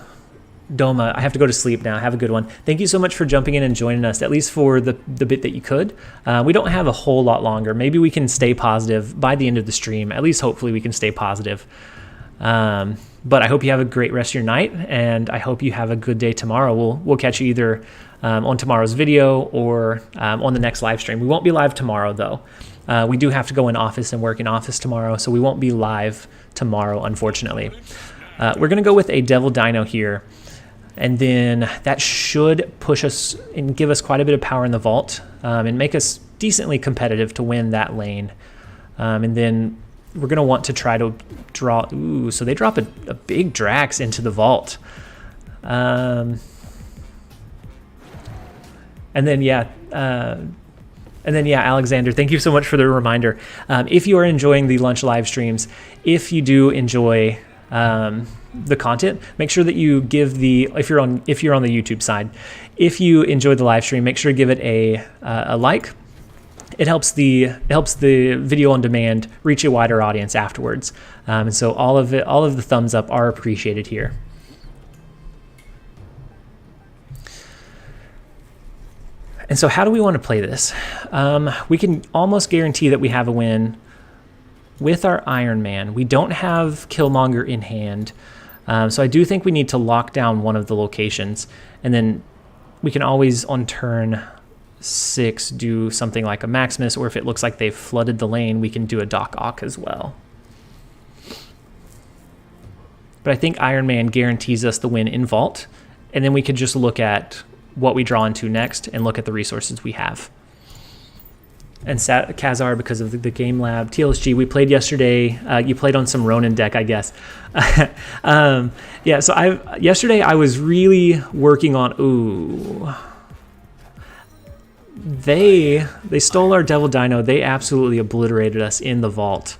Doma, I have to go to sleep now. Have a good one. Thank you so much for jumping in and joining us, at least for the bit that you could. We don't have a whole lot longer. Maybe we can stay positive by the end of the stream. At least hopefully we can stay positive. But I hope you have a great rest of your night, and I hope you have a good day tomorrow. We'll catch you either on tomorrow's video or on the next live stream. We won't be live tomorrow, though. We do have to go in office and work in office tomorrow, so we won't be live tomorrow, unfortunately. We're going to go with a Devil Dino here, and then that should push us and give us quite a bit of power in the vault and make us decently competitive to win that lane. And then we're going to want to try to draw... Ooh, so they drop a big Drax into the vault. And then, Alexander, thank you so much for the reminder. If you are enjoying the lunch live streams, if you do enjoy the content, make sure that you give if you're on the YouTube side, if you enjoy the live stream, make sure to give it a like. It helps the video on demand reach a wider audience afterwards. And so all of the thumbs up are appreciated here. And so how do we want to play this? We can almost guarantee that we have a win with our Iron Man. We don't have Killmonger in hand. So I do think we need to lock down one of the locations, and then we can always on turn 6 do something like a Maximus, or if it looks like they've flooded the lane, we can do a Doc Ock as well. But I think Iron Man guarantees us the win in Vault, and then we could just look at what we draw into next and look at the resources we have. And Kazar, because of the Game Lab. TLSG, we played yesterday. You played on some Ronin deck, I guess. Yeah, so yesterday I was really working on... Ooh. They stole our Devil Dino. They absolutely obliterated us in the Vault.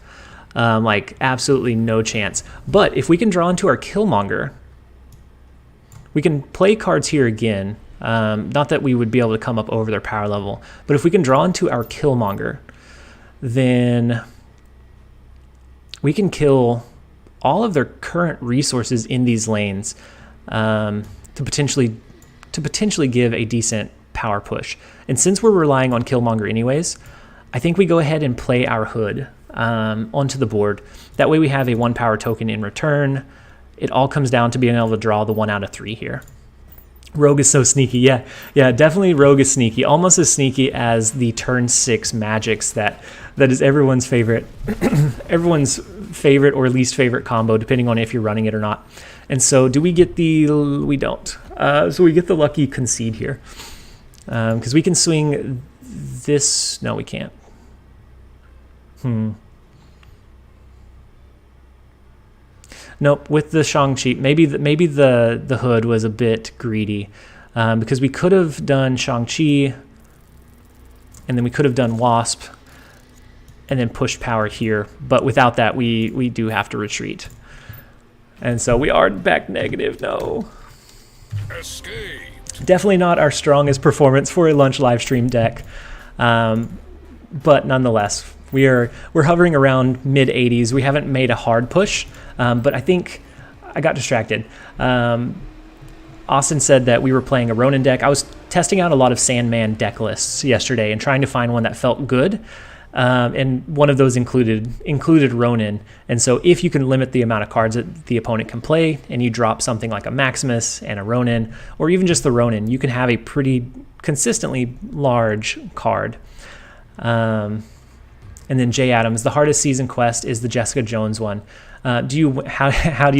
Like, absolutely no chance. But if we can draw into our Killmonger, we can play cards here again. Not that we would be able to come up over their power level, but if we can draw into our Killmonger, then we can kill all of their current resources in these lanes to potentially give a decent power push. And since we're relying on Killmonger anyways, I think we go ahead and play our Hood onto the board. That way we have a 1 power token in return. It all comes down to being able to draw the 1 out of 3 here. Rogue is so sneaky. Yeah, definitely Rogue is sneaky. Almost as sneaky as the turn 6 magics that is everyone's favorite everyone's favorite or least favorite combo, depending on if you're running it or not. And so do we get we don't. So we get the lucky concede here. Because we can swing this. No, we can't. Nope, with the Shang-Chi, maybe the Hood was a bit greedy, because we could have done Shang-Chi, and then we could have done Wasp, and then pushed power here. But without that, we do have to retreat. And so we are back negative, no. Escape. Definitely not our strongest performance for a lunch live stream deck, but nonetheless, we're hovering around mid 80s. We haven't made a hard push, but I think I got distracted. Austin said that we were playing a Ronin deck. I was testing out a lot of Sandman deck lists yesterday and trying to find one that felt good. And one of those included Ronin. And so if you can limit the amount of cards that the opponent can play, and you drop something like a Maximus and a Ronin, or even just the Ronin, you can have a pretty consistently large card. And then Jay Adams, the hardest season quest is the Jessica Jones one. How do you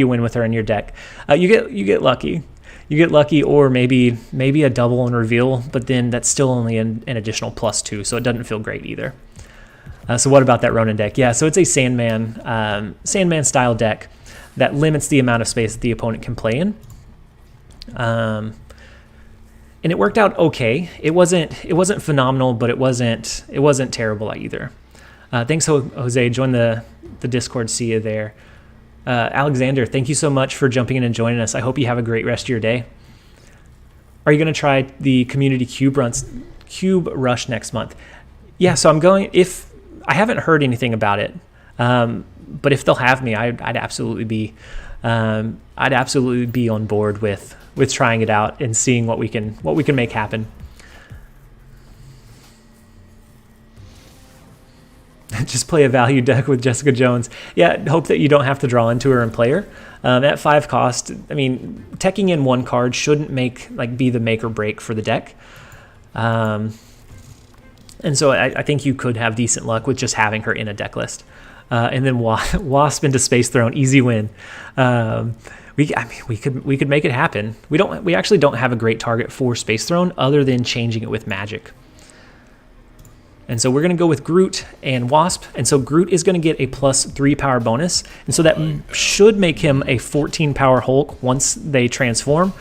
win with her in your deck? You get lucky. You get lucky, or maybe a double and reveal, but then that's still only an additional +2, so it doesn't feel great either. So what about that Ronin deck? Yeah, so it's a Sandman style deck that limits the amount of space that the opponent can play in. And it worked out okay. It wasn't phenomenal, but it wasn't terrible either. Thanks, Jose. Join the Discord. See you there. Alexander, thank you so much for jumping in and joining us. I hope you have a great rest of your day. Are you going to try the community cube rush next month? Yeah, so I'm going. If I haven't heard anything about it, but if they'll have me, I'd absolutely be on board with trying it out and seeing what we can make happen. Just play a value deck with Jessica Jones. Yeah, hope that you don't have to draw into her and play her. At 5 cost, I mean, teching in 1 card shouldn't be the make or break for the deck. And so I think you could have decent luck with just having her in a deck list. And then Wasp into Space Throne, easy win. We could make it happen. We actually don't have a great target for Space Throne other than changing it with magic. And so we're going to go with Groot and Wasp. And so Groot is going to get a +3 power bonus. And so that should make him a 14 power Hulk once they transform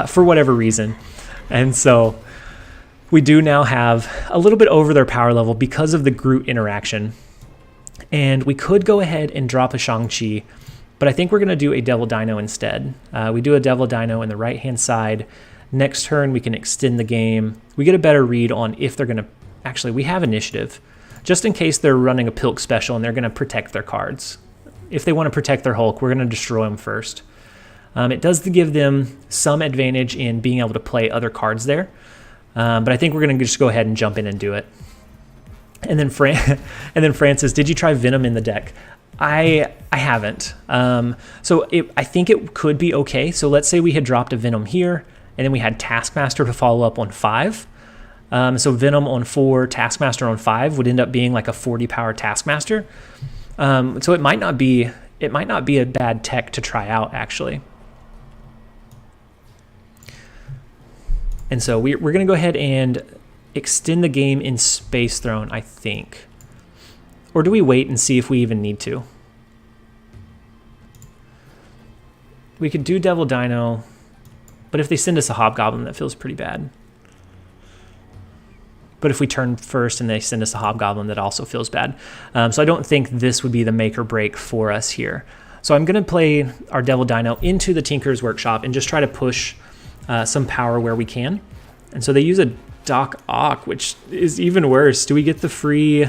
for whatever reason. And so we do now have a little bit over their power level because of the Groot interaction. And we could go ahead and drop a Shang-Chi, but I think we're going to do a Devil Dino instead. We do a Devil Dino in the right-hand side. Next turn, we can extend the game. We get a better read on if they're going to... Actually, we have initiative, just in case they're running a Pilk special and they're going to protect their cards. If they want to protect their Hulk, we're going to destroy them first. It does give them some advantage in being able to play other cards there, but I think we're going to just go ahead and jump in and do it. And then Francis, did you try Venom in the deck? I haven't. So I think it could be okay. So let's say we had dropped a Venom here, and then we had Taskmaster to follow up on 5. So Venom on 4, Taskmaster on 5 would end up being like a 40 power Taskmaster. So it might not be a bad tech to try out, actually. And so we're going to go ahead and extend the game in Space Throne, I think. Or do we wait and see if we even need to? We could do Devil Dino, but if they send us a Hobgoblin, that feels pretty bad. But if we turn first and they send us a Hobgoblin, that also feels bad. So I don't think this would be the make or break for us here. So I'm going to play our Devil Dino into the Tinker's Workshop and just try to push some power where we can. And so they use a Doc Ock, which is even worse. Do we get the free...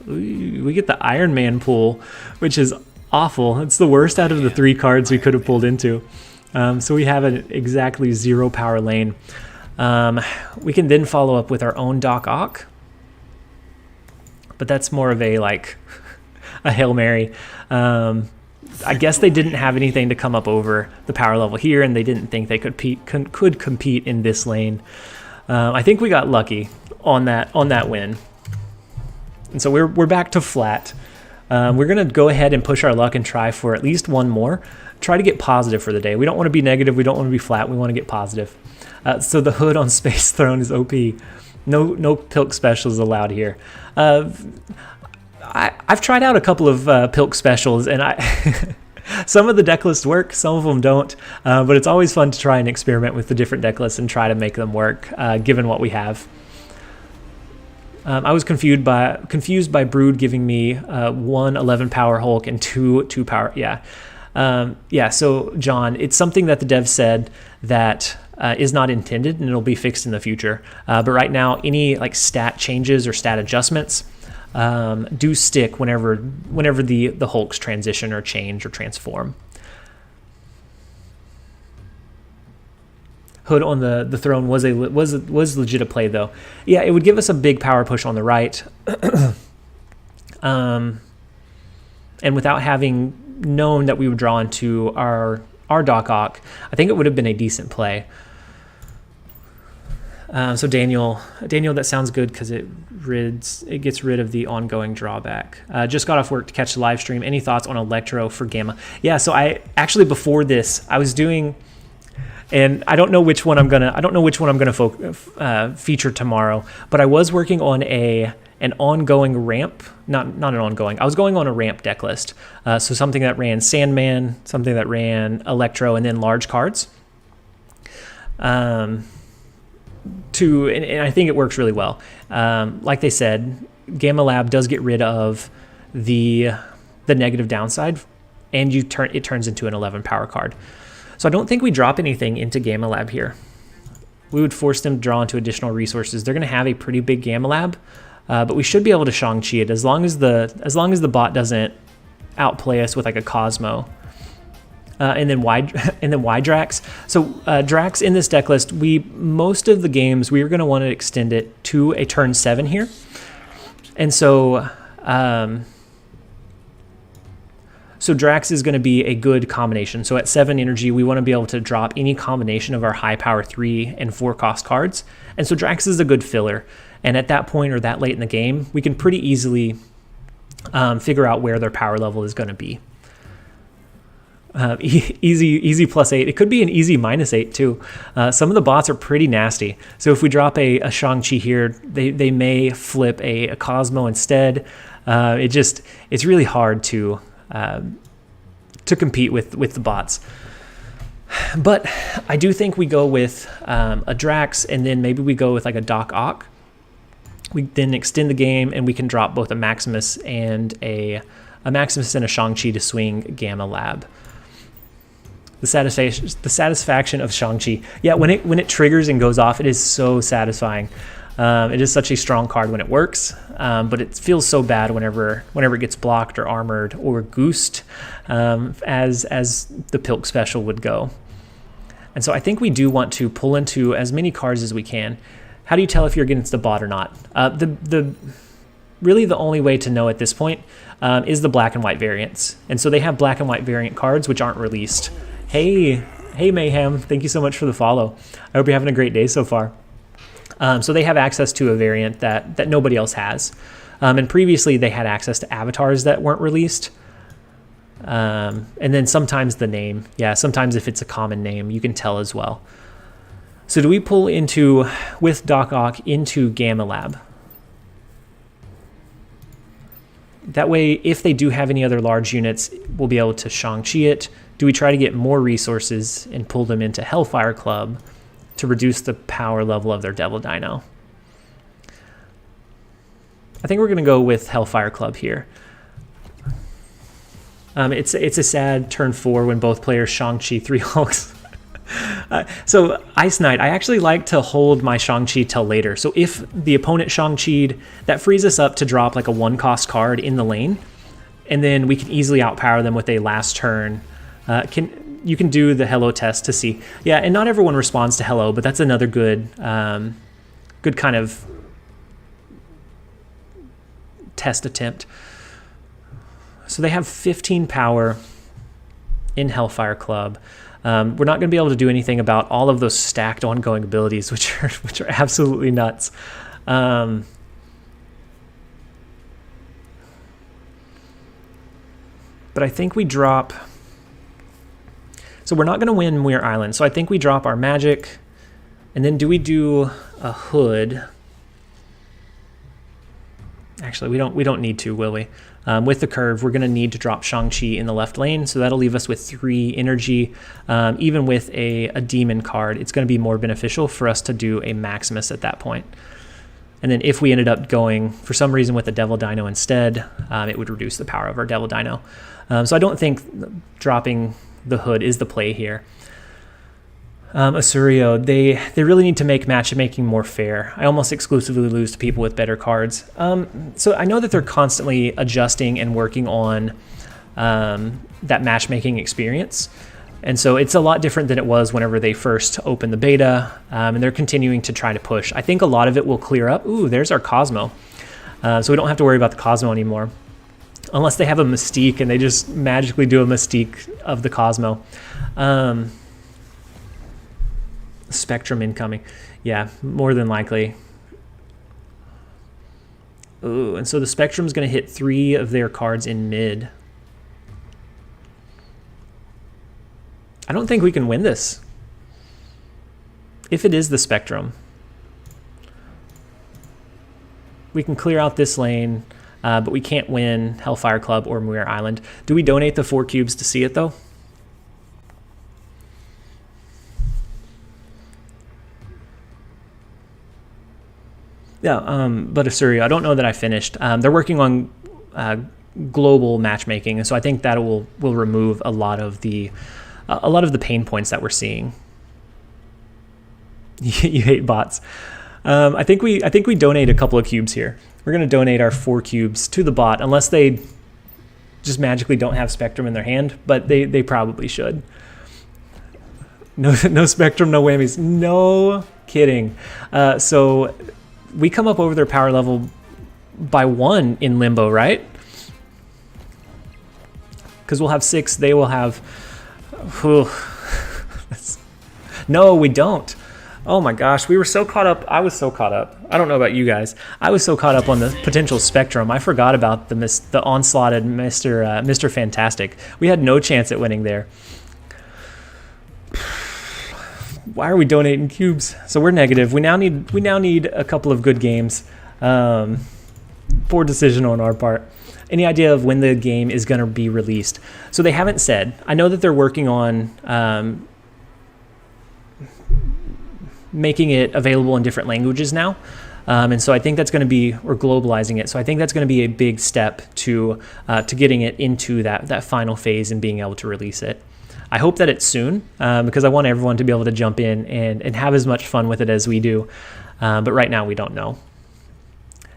We get the Iron Man pull, which is awful. It's the worst out of the 3 cards we could have pulled into. So we have an exactly 0 power lane. We can then follow up with our own Doc Ock, but that's more of a like a Hail Mary. I guess they didn't have anything to come up over the power level here, and they didn't think they could compete in this lane. I think we got lucky on that win. And so we're back to flat. We're going to go ahead and push our luck and try for at least one more. Try to get positive for the day. We don't want to be negative. We don't want to be flat. We want to get positive. So the hood on Space Throne is OP. No Pilk specials allowed here. I've tried out a couple of Pilk specials, and some of the deck lists work, some of them don't. But it's always fun to try and experiment with the different deck lists and try to make them work, given what we have. I was confused by Brood giving me 1 11 power Hulk and 2 power. Yeah. So John, it's something that the dev said that is not intended, and it'll be fixed in the future. But right now, any like stat changes or stat adjustments do stick whenever the Hulks transition or change or transform. Hood on the throne was legit a play though. Yeah, it would give us a big power push on the right, and without having known that we would draw into our Doc Ock, I think it would have been a decent play. So Daniel, that sounds good because it gets rid of the ongoing drawback. Just got off work to catch the live stream. Any thoughts on Electro for Gamma? Yeah, so I actually before this I was doing. And I don't know which one I'm gonna feature tomorrow. But I was working on an ongoing ramp, not an ongoing. I was going on a ramp deck list. So something that ran Sandman, something that ran Electro, and then large cards. And I think it works really well. Like they said, Gamma Lab does get rid of the negative downside, and it turns into an 11 power card. So I don't think we drop anything into Gamma Lab here. We would force them to draw into additional resources. They're going to have a pretty big Gamma Lab, but we should be able to Shang-Chi it as long as the bot doesn't outplay us with like a Cosmo. And then Y Drax. So Drax in this deck list, most of the games we are going to want to extend it to a turn 7 here, and so. So Drax is going to be a good combination. So at 7 energy, we want to be able to drop any combination of our high power 3 and 4 cost cards. And so Drax is a good filler. And at that point or that late in the game, we can pretty easily figure out where their power level is going to be. Easy +8. It could be an easy -8 too. Some of the bots are pretty nasty. So if we drop a Shang-Chi here, they may flip a Cosmo instead. It's really hard to compete with the bots. But I do think we go with a Drax, and then maybe we go with like a Doc Ock. We then extend the game, and we can drop both a Maximus and a Shang-Chi to swing Gamma Lab. The satisfaction of Shang-Chi. Yeah, when it triggers and goes off, it is so satisfying. It is such a strong card when it works, but it feels so bad whenever it gets blocked or armored or goosed, as the Pilk special would go. And so I think we do want to pull into as many cards as we can. How do you tell if you're against the bot or not? really the only way to know at this point is the black and white variants. And so they have black and white variant cards which aren't released. Hey Mayhem, thank you so much for the follow. I hope you're having a great day so far. So they have access to a variant that nobody else has. And previously they had access to avatars that weren't released. And then sometimes the name. Yeah, sometimes if it's a common name, you can tell as well. So do we pull with Doc Ock into Gamma Lab? That way, if they do have any other large units, we'll be able to Shang-Chi it. Do we try to get more resources and pull them into Hellfire Club to reduce the power level of their Devil Dino? I think we're going to go with Hellfire Club here. It's a sad turn 4 when both players Shang-Chi 3 Hulks. So Ice Knight, I actually like to hold my Shang-Chi till later. So if the opponent Shang-Chi'd, that frees us up to drop like a 1-cost card in the lane, and then we can easily outpower them with a last turn. You can do the hello test to see. Yeah, and not everyone responds to hello, but that's another good kind of test attempt. So they have 15 power in Hellfire Club. We're not going to be able to do anything about all of those stacked ongoing abilities, which are absolutely nuts. But I think we drop... So we're not going to win Muir Island. So I think we drop our magic. And then do we do a hood? Actually, we don't need to, will we? With the curve, we're going to need to drop Shang-Chi in the left lane, so that'll leave us with 3 energy. Even with a demon card, it's going to be more beneficial for us to do a Maximus at that point. And then if we ended up going, for some reason, with a Devil Dino instead, it would reduce the power of our Devil Dino. So I don't think dropping the hood is the play here. Asurio, they really need to make matchmaking more fair. I almost exclusively lose to people with better cards. So I know that they're constantly adjusting and working on that matchmaking experience. And so it's a lot different than it was whenever they first opened the beta, and they're continuing to try to push. I think a lot of it will clear up. Ooh, there's our Cosmo. So we don't have to worry about the Cosmo anymore. Unless they have a Mystique and they just magically do a Mystique of the Cosmo. Spectrum incoming. Yeah, more than likely. Ooh, and so the Spectrum's going to hit 3 of their cards in mid. I don't think we can win this. If it is the Spectrum. We can clear out this lane, but we can't win Hellfire Club or Muir Island. Do we donate the 4 cubes to see it, though? Yeah, but Asurio, I don't know that I finished. They're working on global matchmaking, and so I think that will remove a lot of the pain points that we're seeing. You hate bots. I think we donate a couple of cubes here. We're going to donate our 4 cubes to the bot, unless they just magically don't have Spectrum in their hand, but they probably should. No Spectrum, no whammies. No kidding. So we come up over their power level by 1 in Limbo, right? Because we'll have 6, they will have... No, we don't. Oh my gosh, we were so caught up. I was so caught up. I don't know about you guys. I was so caught up on the potential Spectrum. I forgot about the onslaughted Mr. Fantastic. We had no chance at winning there. Why are we donating cubes? So we're negative. We now need a couple of good games. Poor decision on our part. Any idea of when the game is going to be released? So they haven't said. I know that they're working on making it available in different languages now. And so I think that's going to be, or globalizing it. So I think that's going to be a big step to getting it into that final phase and being able to release it. I hope that it's soon, because I want everyone to be able to jump in and have as much fun with it as we do. But right now we don't know.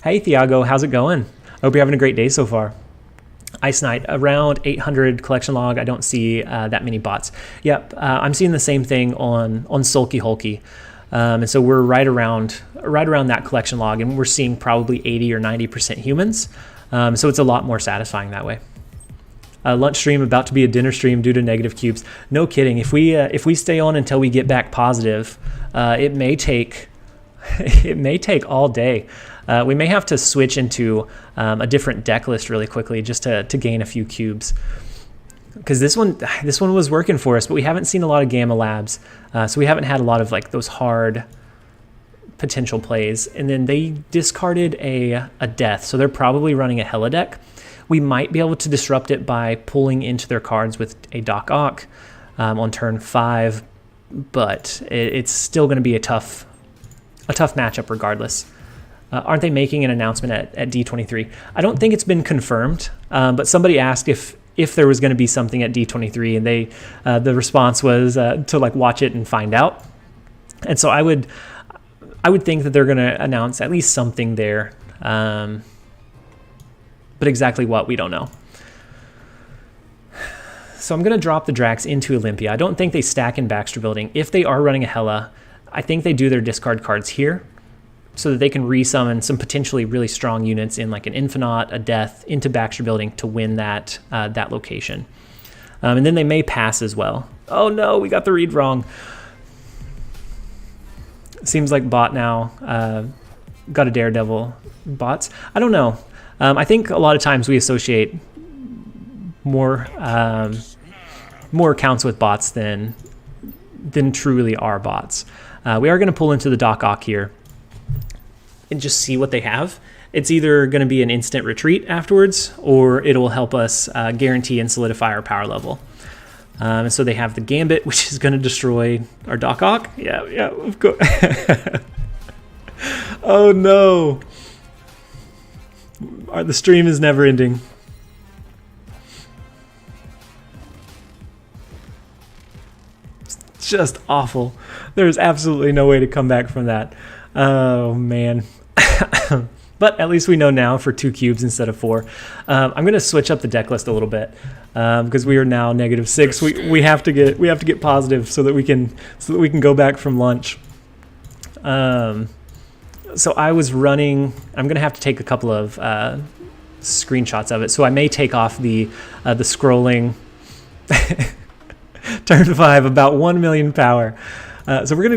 Hey, Thiago, how's it going? I hope you're having a great day so far. Ice Knight, around 800 collection log. I don't see that many bots. Yep, I'm seeing the same thing on Sulky Hulky. And so we're right around that collection log, and we're seeing probably 80 or 90% humans. So it's a lot more satisfying that way. Lunch stream about to be a dinner stream due to negative cubes. No kidding. If we stay on until we get back positive, it may take all day. We may have to switch into a different deck list really quickly just to gain a few cubes. Because this one was working for us, but we haven't seen a lot of Gamma Labs, so we haven't had a lot of like those hard potential plays. And then they discarded a death, so they're probably running a Hela deck. We might be able to disrupt it by pulling into their cards with a Doc Ock on turn 5, but it's still going to be a tough matchup regardless. Aren't they making an announcement at D23? I don't think it's been confirmed, but somebody asked if there was going to be something at D23, and the response was to like watch it and find out. And so I would think that they're going to announce at least something there. But exactly what, we don't know. So I'm going to drop the Drax into Olympia. I don't think they stack in Baxter Building. If they are running a Hela, I think they do their discard cards here so that they can resummon some potentially really strong units in like an Infinite, a Death, into Baxter Building to win that location. And then they may pass as well. Oh no, we got the read wrong. Seems like bot now got a Daredevil bots. I don't know. I think a lot of times we associate more accounts with bots than truly are bots. We are going to pull into the Doc Ock here and just see what they have. It's either going to be an instant retreat afterwards, or it'll help us guarantee and solidify our power level. And so they have the Gambit, which is going to destroy our Doc Ock. Yeah, of course. Oh no. The stream is never ending. It's just awful. There's absolutely no way to come back from that. Oh man. But at least we know now for 2 cubes instead of 4. I'm going to switch up the deck list a little bit because we are now -6. We have to get positive so that we can go back from lunch. So I was running. I'm going to have to take a couple of screenshots of it. So I may take off the scrolling. Turn 5, about 1 million power. So we're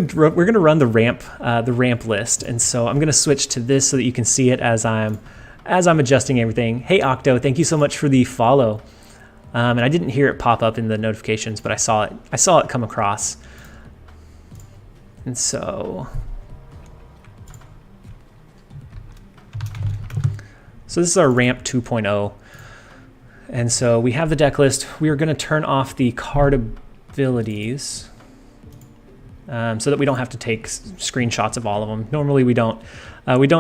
gonna run the ramp list, and so I'm gonna switch to this so that you can see it as I'm adjusting everything. Hey Octo, thank you so much for the follow. And I didn't hear it pop up in the notifications, but I saw it come across. And so this is our ramp 2.0. And so we have the deck list. We are gonna turn off the card abilities. So that we don't have to take screenshots of all of them. Normally we don't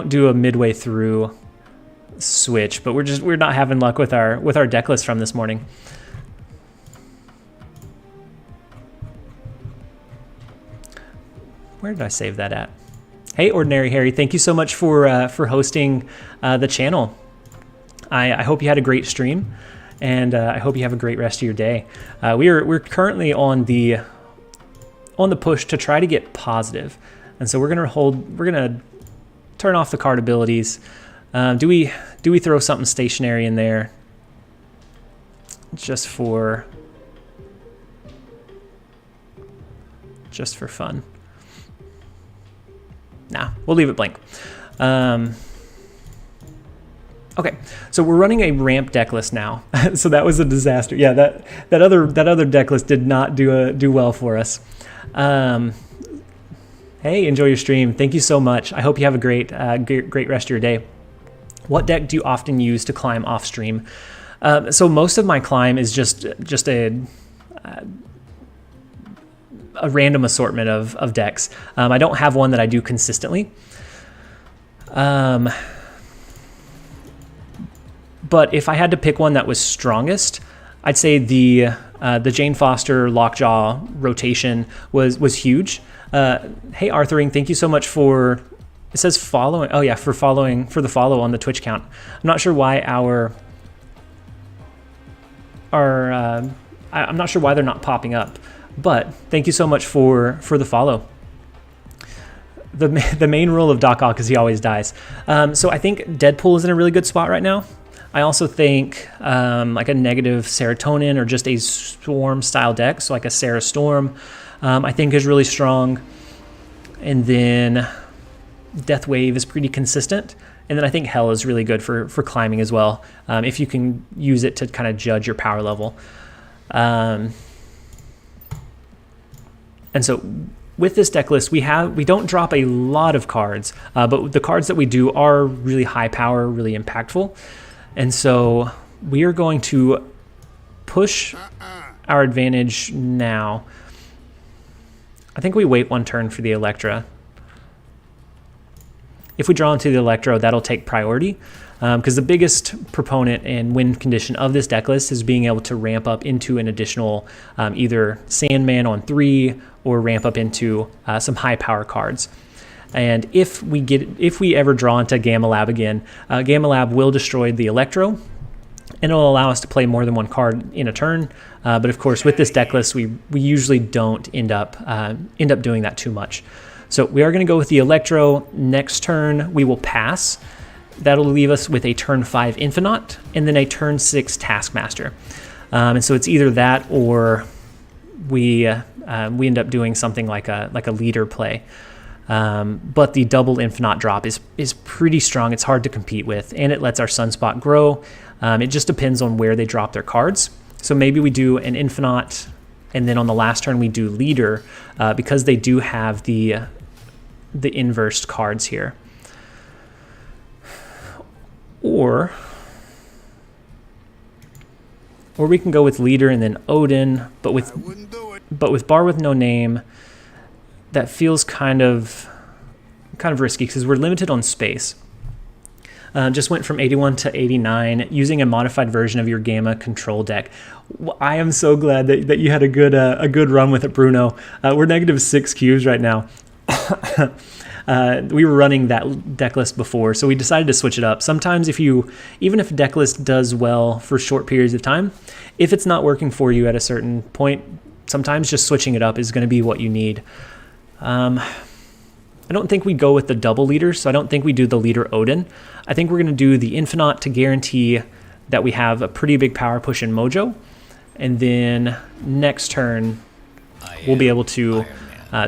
do a midway through switch, but we're not having luck with our deck list from this morning. Where did I save that at? Hey, Ordinary Harry, thank you so much for hosting the channel. I hope you had a great stream, and I hope you have a great rest of your day. We're currently on the push to try to get positive, and so we're gonna turn off the card abilities. Do we throw something stationary in there just for fun? Nah, we'll leave it blank. Okay, so we're running a ramp deck list now. So that was a disaster. Yeah, that other deck list did not do well for us. Hey, enjoy your stream. Thank you so much. I hope you have a great rest of your day. What deck do you often use to climb off stream? So most of my climb is just a random assortment of decks. I don't have one that I do consistently. But if I had to pick one that was strongest, I'd say the Jane Foster Lockjaw rotation was huge. Hey Arthurine, thank you so much for, it says following. Oh yeah, for the follow on the Twitch count. I'm not sure why I'm not sure why they're not popping up, but thank you so much for the follow. the main rule of Doc Ock is he always dies. So I think Deadpool is in a really good spot right now. I also think like a negative serotonin or just a storm style deck, so like a Sarah Storm, I think is really strong. And then Death Wave is pretty consistent. And then I think Hela is really good for climbing as well, if you can use it to kind of judge your power level. And so with this deck list, we don't drop a lot of cards, but the cards that we do are really high power, really impactful. And so we are going to push our advantage now. I think we wait one turn for the Electra. If we draw into the Electro, that'll take priority, because the biggest proponent and win condition of this deck list is being able to ramp up into an additional either Sandman on 3 or ramp up into some high power cards. And if we ever draw into Gamma Lab again, Gamma Lab will destroy the Electro, and it'll allow us to play more than one card in a turn. But of course, with this deck list, we usually don't end up doing that too much. So we are going to go with the Electro. Next turn, we will pass. That'll leave us with a turn 5 Infinite and then a turn 6 Taskmaster. And so it's either that or we end up doing something like a leader play. But the double Infinite drop is pretty strong. It's hard to compete with, and it lets our Sunspot grow. It just depends on where they drop their cards. So maybe we do an Infinite, and then on the last turn we do leader, because they do have the inversed cards here. Or we can go with leader and then Odin, but with Bar with no name, that feels kind of risky because we're limited on space. Just went from 81 to 89 using a modified version of your Gamma control deck. I am so glad that you had a good run with it, Bruno. We're negative 6 cubes right now. We were running that deck list before, so we decided to switch it up. Sometimes even if a deck list does well for short periods of time, if it's not working for you at a certain point, sometimes just switching it up is going to be what you need. I don't think we go with the double leader, so I don't think we do the leader Odin. I think we're going to do the Infinite to guarantee that we have a pretty big power push in Mojo. And then next turn, we'll be able to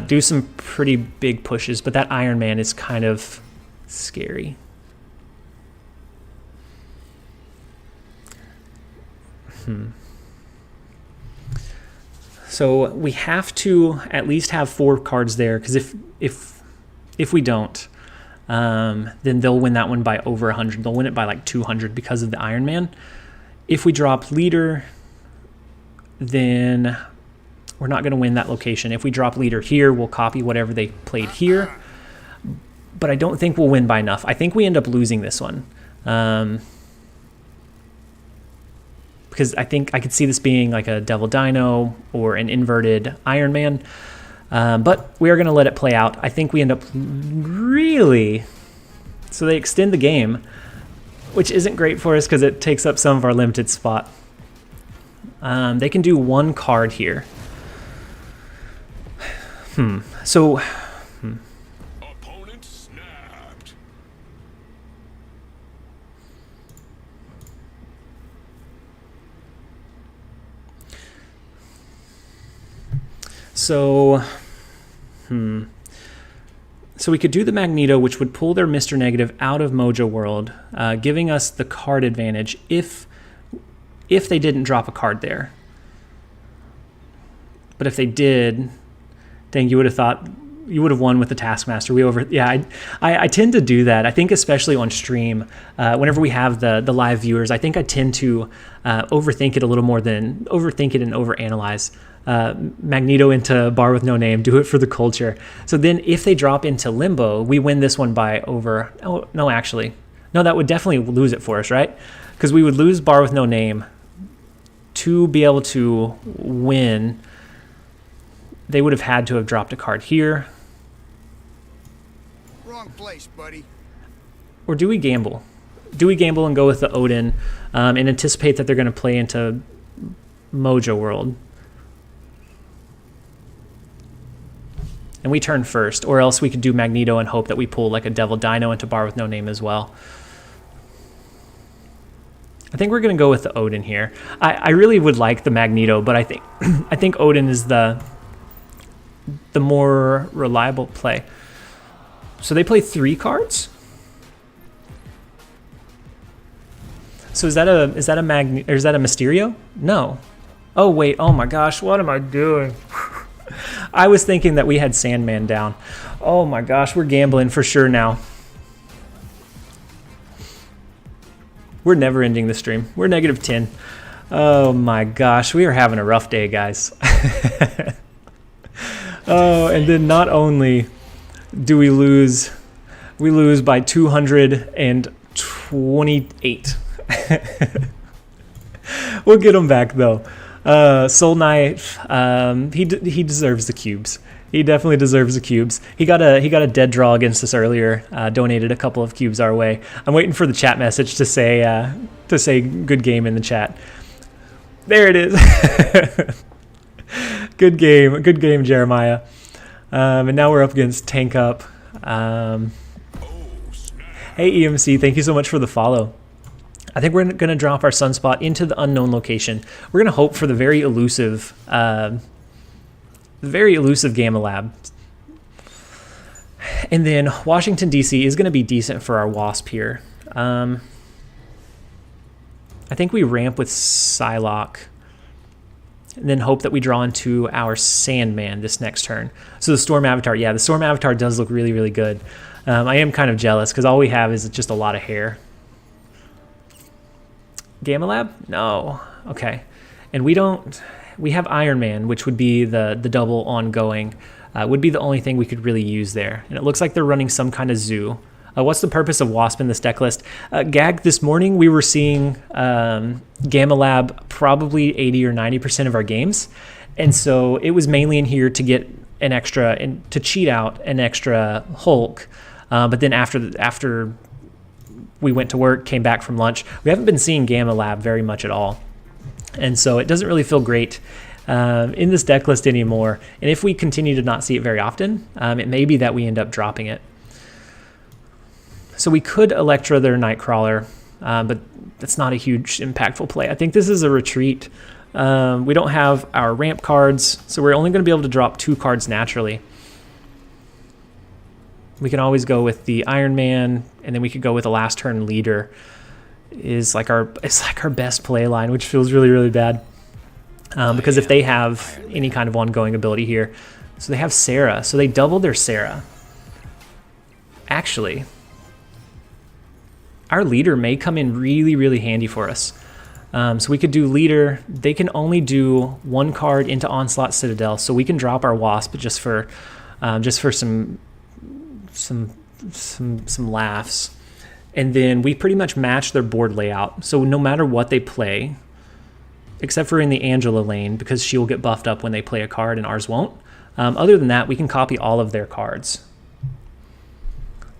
do some pretty big pushes, but that Iron Man is kind of scary. So we have to at least have 4 cards there, because if we don't, then they'll win that one by over 100. They'll win it by like 200 because of the Iron Man. If we drop leader, then we're not going to win that location. If we drop leader here, we'll copy whatever they played here. But I don't think we'll win by enough. I think we end up losing this one. Because I think I could see this being like a Devil Dino or an inverted Iron Man. But we are going to let it play out. I think we end up really... So they extend the game, which isn't great for us because it takes up some of our limited spot. They can do 1 card here. So... Opponent snapped. So we could do the Magneto, which would pull their Mr. Negative out of Mojo World, giving us the card advantage if they didn't drop a card there. But if they did, then you would have thought you would have won with the Taskmaster. I tend to do that. I think especially on stream, whenever we have the live viewers, I think I tend to overthink it a little more than overthink it and overanalyze. Magneto into Bar with no name, do it for the culture. So then if they drop into Limbo, we win this one by over... Oh, no, actually. No, that would definitely lose it for us, right? Because we would lose Bar with no name to be able to win. They would have had to have dropped a card here. Wrong place, buddy. Or do we gamble? Do we gamble and go with the Odin and anticipate that they're going to play into Mojo World? And we turn first, or else we could do Magneto and hope that we pull like a Devil Dino into Bar with no name as well. I think we're going to go with the Odin here. I really would like the Magneto, but I think Odin is the more reliable play. So they play 3 cards? So is that a Mysterio? No. Oh wait, oh my gosh, what am I doing? I was thinking that we had Sandman down. Oh my gosh, we're gambling for sure now. We're never ending the stream. We're -10. Oh my gosh, we are having a rough day, guys. Oh, and then not only do we lose by 228. We'll get him back though. Soul Knight, he deserves the cubes. He definitely deserves the cubes. He got a dead draw against us earlier. Donated a couple of cubes our way. I'm waiting for the chat message to say good game in the chat. There it is. Good game, Jeremiah. And now we're up against Tank Up. Hey EMC, thank you so much for the follow. I think we're going to drop our Sunspot into the unknown location. We're going to hope for the very elusive Gamma Lab. And then Washington, D.C. is going to be decent for our Wasp here. I think we ramp with Psylocke and then hope that we draw into our Sandman this next turn. So the Storm Avatar, yeah, the Storm Avatar does look really, really good. I am kind of jealous because all we have is just a lot of hair. Gamma Lab? No. Okay. And we have Iron Man, which would be the double ongoing. Would be the only thing we could really use there. And it looks like they're running some kind of zoo. What's the purpose of Wasp in this deck list? Gag, this morning we were seeing Gamma Lab probably 80 or 90% of our games. And so it was mainly in here to get an extra, and to cheat out an extra Hulk. But then after we went to work, came back from lunch, we haven't been seeing Gamma Lab very much at all. And so it doesn't really feel great in this deck list anymore. And if we continue to not see it very often, it may be that we end up dropping it. So we could Electra their Nightcrawler, but that's not a huge impactful play. I think this is a retreat. We don't have our ramp cards, so we're only going to be able to drop 2 cards naturally. We can always go with the Iron Man, and then we could go with the last turn leader. It's like our best play line, which feels really, really bad. Because if they have any kind of ongoing ability here, so they have Sarah, so they double their Sarah. Actually, our leader may come in really, really handy for us. So we could do leader. They can only do 1 card into Onslaught Citadel, so we can drop our Wasp just for some laughs. And then we pretty much match their board layout. So no matter what they play, except for in the Angela lane, because she will get buffed up when they play a card and ours won't. Other than that, we can copy all of their cards.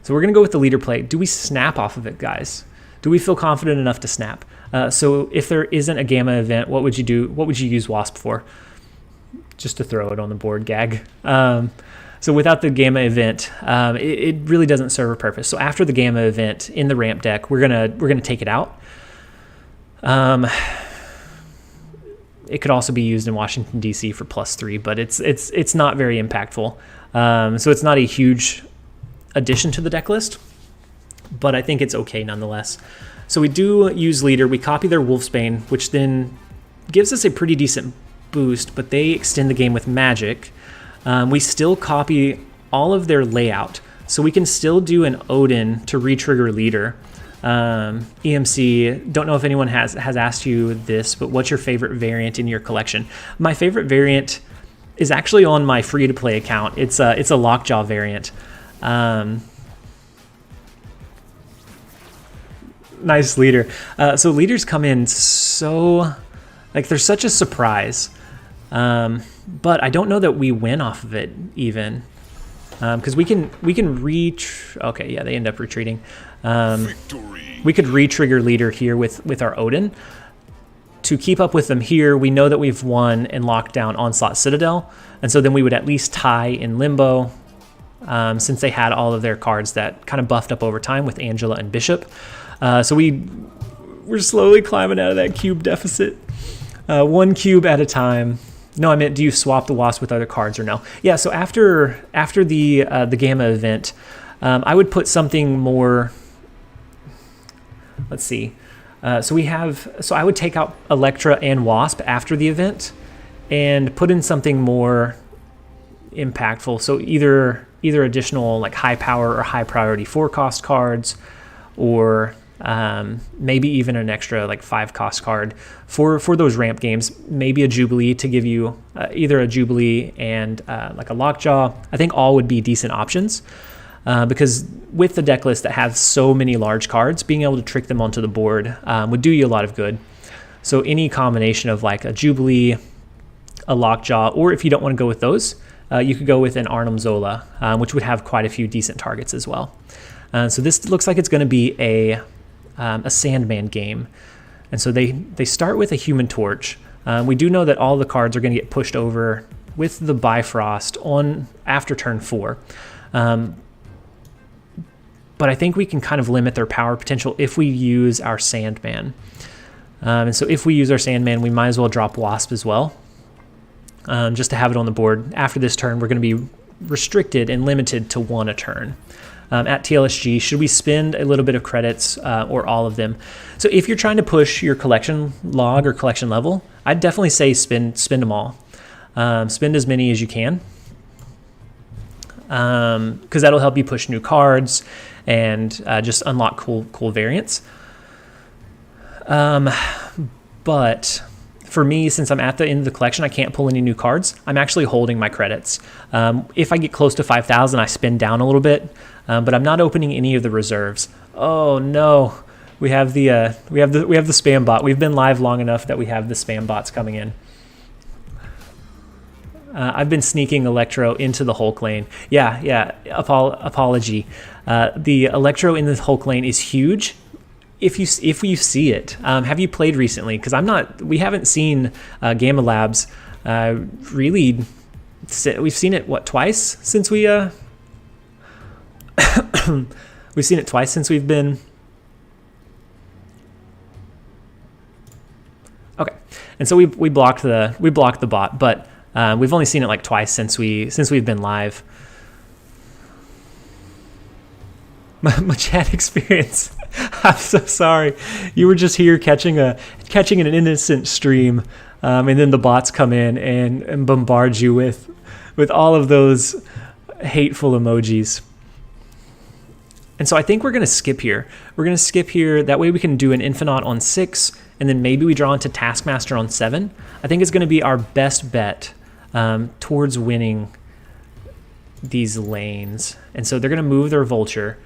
So we're going to go with the leader play. Do we snap off of it, guys? Do we feel confident enough to snap? So if there isn't a Gamma event, what would you do? What would you use Wasp for? Just to throw it on the board, Gag. So without the Gamma event, it really doesn't serve a purpose. So after the Gamma event in the ramp deck, we're gonna take it out. It could also be used in Washington D.C. for +3, but it's not very impactful. So it's not a huge addition to the deck list, but I think it's okay nonetheless. So we do use leader. We copy their Wolfsbane, which then gives us a pretty decent boost, but they extend the game with magic. We still copy all of their layout, so we can still do an Odin to re-trigger leader. EMC, don't know if anyone has asked you this, but what's your favorite variant in your collection? My favorite variant is actually on my free-to-play account. It's a Lockjaw variant. Nice leader. So leaders come in so, like, they're such a surprise. But I don't know that we win off of it even, because we can okay, yeah, they end up retreating. We could re-trigger leader here with our Odin to keep up with them here. We know that we've won and locked down Onslaught Citadel, and so then we would at least tie in Limbo, since they had all of their cards that kind of buffed up over time with Angela and Bishop. So we're slowly climbing out of that cube deficit, 1 cube at a time. No, I meant, do you swap the Wasp with other cards or no? Yeah, so after the Gamma event, I would put something more. Let's see. So I would take out Electra and Wasp after the event, and put in something more impactful. So either additional like high power or high priority 4-cost cards, or maybe even an extra like 5-cost card for those ramp games. Maybe a Jubilee to give you either a Jubilee and like a Lockjaw. I think all would be decent options, because with the deck list that has so many large cards, being able to trick them onto the board would do you a lot of good. So any combination of like a Jubilee, a Lockjaw, or if you don't want to go with those, you could go with an Arnim Zola, which would have quite a few decent targets as well. So this looks like it's going to be a Sandman game. And so they start with a Human Torch. We do know that all the cards are going to get pushed over with the Bifrost on after turn 4. But I think we can kind of limit their power potential if we use our Sandman. And so if we use our Sandman, we might as well drop Wasp as well, just to have it on the board. After this turn, we're going to be restricted and limited to 1 a turn. At TLSG, should we spend a little bit of credits or all of them? So if you're trying to push your collection log or collection level, I'd definitely say spend them all. Spend as many as you can, because that'll help you push new cards and just unlock cool variants. But for me, since I'm at the end of the collection, I can't pull any new cards. I'm actually holding my credits. If I get close to 5,000, I spin down a little bit, but I'm not opening any of the reserves. Oh no, we have the spam bot. We've been live long enough that we have the spam bots coming in. I've been sneaking Electro into the Hulk lane. Yeah. Apology. The Electro in the Hulk lane is huge. If you see it, have you played recently? Because we haven't seen Gamma Labs really. We've seen it twice since we we've seen it twice since we've been. Okay, and so we blocked the bot, but we've only seen it like twice since we've been live. My chat experience. I'm so sorry. You were just here catching an innocent stream, and then the bots come in and bombard you with all of those hateful emojis. And so I think we're going to skip here. We're going to skip here. That way we can do an Infinite on 6, and then maybe we draw into Taskmaster on 7. I think it's going to be our best bet towards winning these lanes. And so they're going to move their Vulture,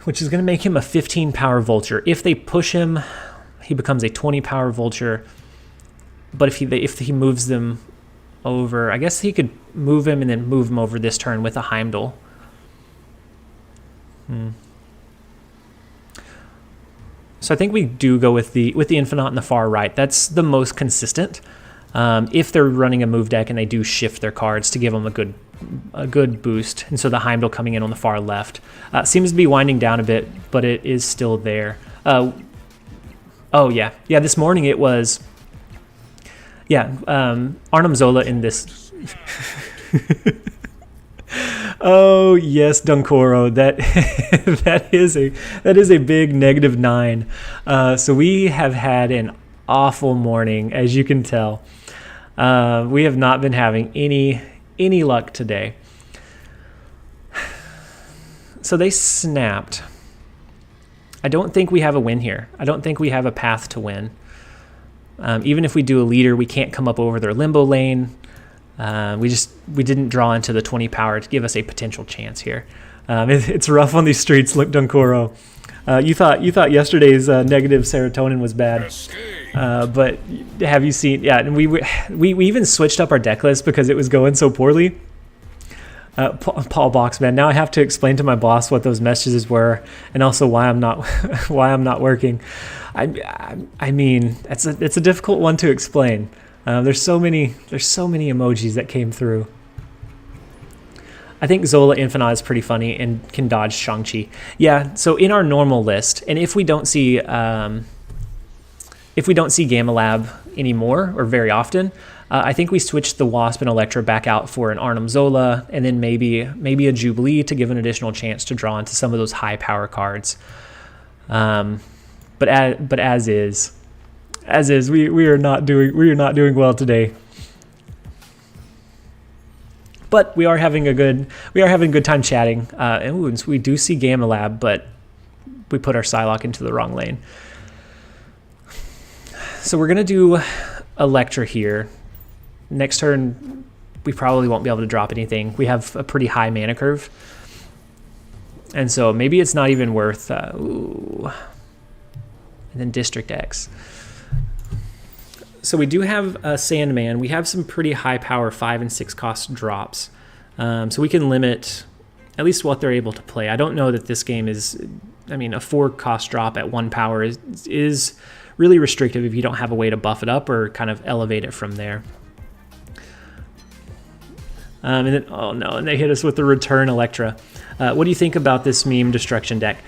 which is going to make him a 15 power Vulture. If they push him, he becomes a 20 power Vulture. But if he moves them over, I guess he could move him and then move him over this turn with a Heimdall. So I think we do go with the Infinite in the far right. That's the most consistent. If they're running a move deck and they do shift their cards to give them a good boost. And so the Heimdall coming in on the far left seems to be winding down a bit, but it is still there. Oh yeah, this morning it was, Arnim Zola in this. Oh yes, Dunkoro, that is a big -9. So we have had an awful morning, as you can tell. We have not been having any luck today. So they snapped. I don't think we have a win here. I don't think we have a path to win. Even if we do a leader, we can't come up over their limbo lane. We didn't draw into the 20 power to give us a potential chance here. It's rough on these streets. Look, Dunkoro. You thought yesterday's negative serotonin was bad, but have you seen? Yeah, and we even switched up our deck list because it was going so poorly. Paul Boxman. Now I have to explain to my boss what those messages were, and also why I'm not working. I mean, it's a difficult one to explain. There's so many emojis that came through. I think Zola Infinite is pretty funny and can dodge Shang-Chi. Yeah, so in our normal list, and if we don't see Gamma Lab anymore or very often, I think we switched the Wasp and Electra back out for an Arnim Zola, and then maybe a Jubilee to give an additional chance to draw into some of those high power cards. But as is, we are not doing well today. But we are having a good time chatting. And we do see Gamma Lab, but we put our Psylocke into the wrong lane. So we're gonna do Electra here. Next turn, we probably won't be able to drop anything. We have a pretty high mana curve. And so maybe it's not even worth, and then District X. So we do have a Sandman. We have some pretty high power 5 and 6 cost drops. So we can limit at least what they're able to play. I don't know that this game is, a 4 cost drop at 1 power is really restrictive if you don't have a way to buff it up or kind of elevate it from there. And then, oh no, and they hit us with the Return Electra. What do you think about this meme destruction deck?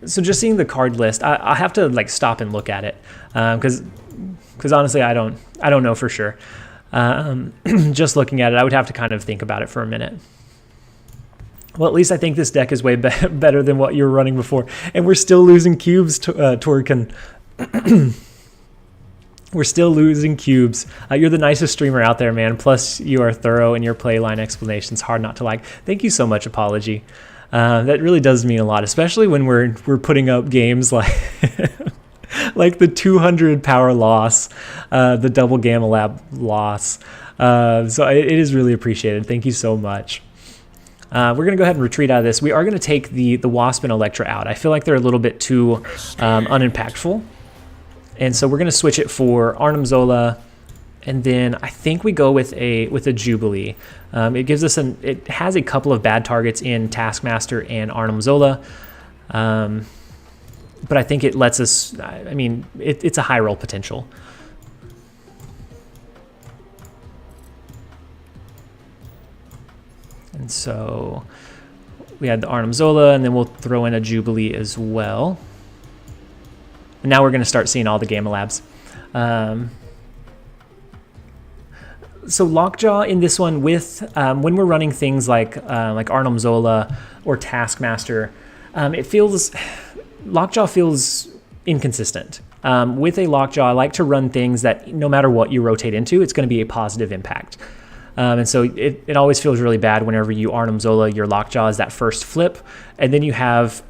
So just seeing the card list, I have to stop and look at it because honestly I don't know for sure. Just looking at it, I would have to kind of think about it for a minute. Well, at least I think this deck is way better than what you were running before, and we're still losing cubes, Torkin. We're still losing cubes. You're the nicest streamer out there, man. Plus, you are thorough in your play line explanations. Hard not to like. Thank you so much, Apology. That really does mean a lot, especially when we're putting up games like like the 200 power loss, the double Gamma Lab loss. So it is really appreciated. Thank you so much. We're going to go ahead and retreat out of this. We are going to take the Wasp and Electra out. I feel like they're a little bit too unimpactful. And so we're going to switch it for Arnim Zola, and then I think we go with a Jubilee. It gives us it has a couple of bad targets in Taskmaster and Arnim Zola, but I think it lets us. It's a high roll potential. And so we had the Arnim Zola, and then we'll throw in a Jubilee as well. And now we're going to start seeing all the Gamma Labs. So Lockjaw in this one with when we're running things like Arnim Zola or Taskmaster, Lockjaw feels inconsistent. With a Lockjaw, I like to run things that no matter what you rotate into, it's going to be a positive impact. And so it always feels really bad whenever you Arnim Zola your Lockjaw is that first flip, and then you have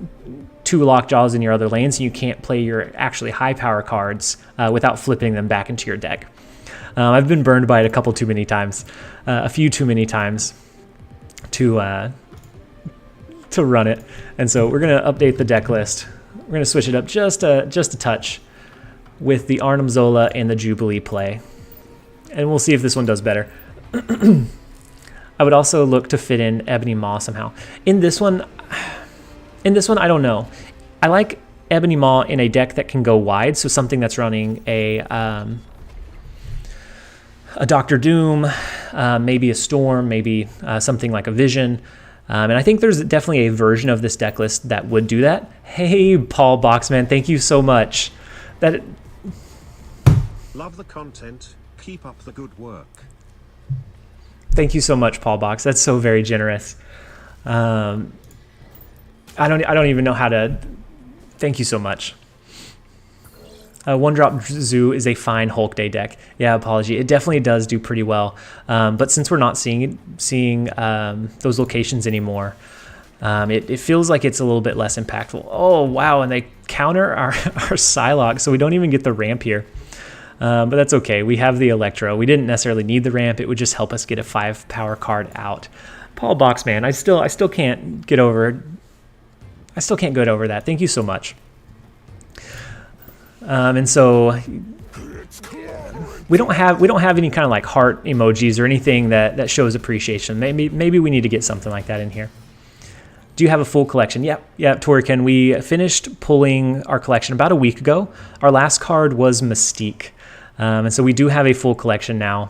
2 Lockjaws in your other lanes, and you can't play your actually high power cards without flipping them back into your deck. I've been burned by it a few too many times to run it, and so we're gonna update the deck list. We're gonna switch it up just a touch with the Arnim Zola and the Jubilee play, and we'll see if this one does better. I would also look to fit in Ebony Maw somehow. In this one, I don't know. I like Ebony Maw in a deck that can go wide, so something that's running a Doctor Doom, maybe a Storm, maybe something like a Vision. And I think there's definitely a version of this deck list that would do that. Hey, Paul Boxman, thank you so much. Love the content. Keep up the good work. Thank you so much, Paul Box. That's so very generous. I don't even know how to. Thank you so much. One Drop Zoo is a fine Hulk Day deck. Yeah, Apology. It definitely does do pretty well. But since we're not seeing those locations anymore, it feels like it's a little bit less impactful. Oh wow! And they counter our Psylocke, so we don't even get the ramp here. But that's okay. We have the Electro. We didn't necessarily need the ramp. It would just help us get a 5 power card out. Paul Boxman, I still can't get over. I still can't get over that. Thank you so much. And so we don't have any kind of like heart emojis or anything that shows appreciation. Maybe we need to get something like that in here. Do you have a full collection? Yep, Toriken. We finished pulling our collection about a week ago. Our last card was Mystique. And so we do have a full collection now.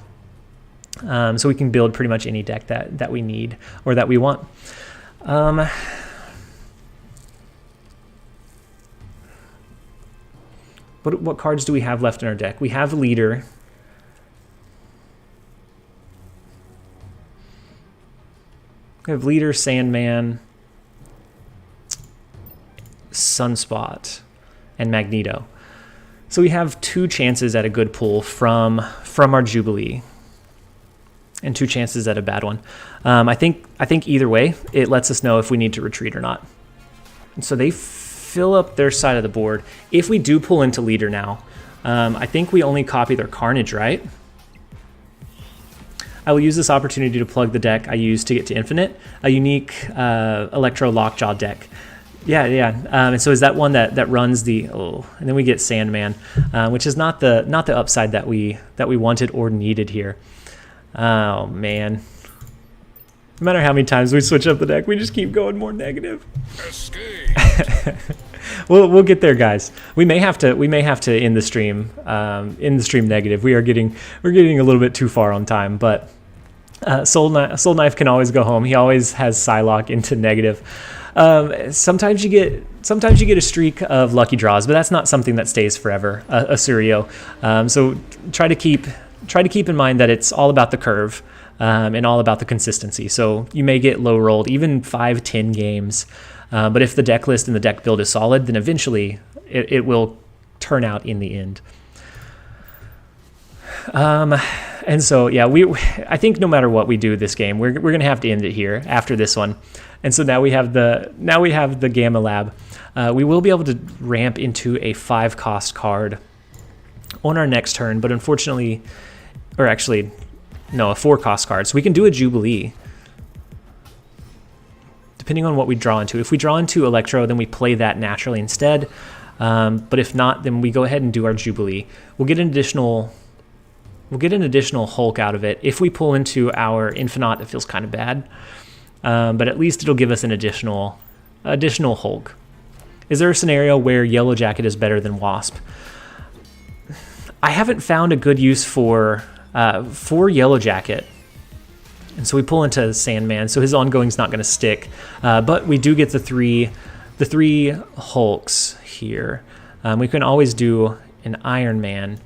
So we can build pretty much any deck that we need or that we want. What cards do we have left in our deck? We have Leader. We have Leader, Sandman, Sunspot, and Magneto. So we have 2 chances at a good pull from our Jubilee, and 2 chances at a bad one. I think either way, it lets us know if we need to retreat or not. And so they fill up their side of the board. If we do pull into Leader now, I think we only copy their Carnage, right? I will use this opportunity to plug the deck I used to get to Infinite, a unique Electro Lockjaw deck. Yeah. And so is that one that runs the and then we get Sandman, which is not the upside that we wanted or needed here. Oh man. No matter how many times we switch up the deck, we just keep going more negative. Escape. We'll get there, guys. We may have to end the stream negative. We're getting a little bit too far on time, but Soul Knife can always go home. He always has Psylocke into negative. Sometimes you get a streak of lucky draws, but that's not something that stays forever. A Surio. So try to keep in mind that it's all about the curve and all about the consistency. So you may get low rolled, even 5-10 games. But if the deck list and the deck build is solid, then eventually it will turn out in the end. And so, yeah, I think no matter what we do this game, we're going to have to end it here after this one. And so now we have the Gamma Lab. We will be able to ramp into a 5-cost card on our next turn, but unfortunately, or actually, no, a 4-cost card. So we can do a Jubilee, depending on what we draw into. If we draw into Electro, then we play that naturally instead. But if not, then we go ahead and do our Jubilee. We'll get an additional Hulk out of it. If we pull into our Infinite, it feels kind of bad. But at least it'll give us an additional Hulk. Is there a scenario where Yellow Jacket is better than Wasp? I haven't found a good use for Yellow Jacket. And so we pull into Sandman, so his ongoing's not going to stick. But we do get the three Hulks here. We can always do an Iron Man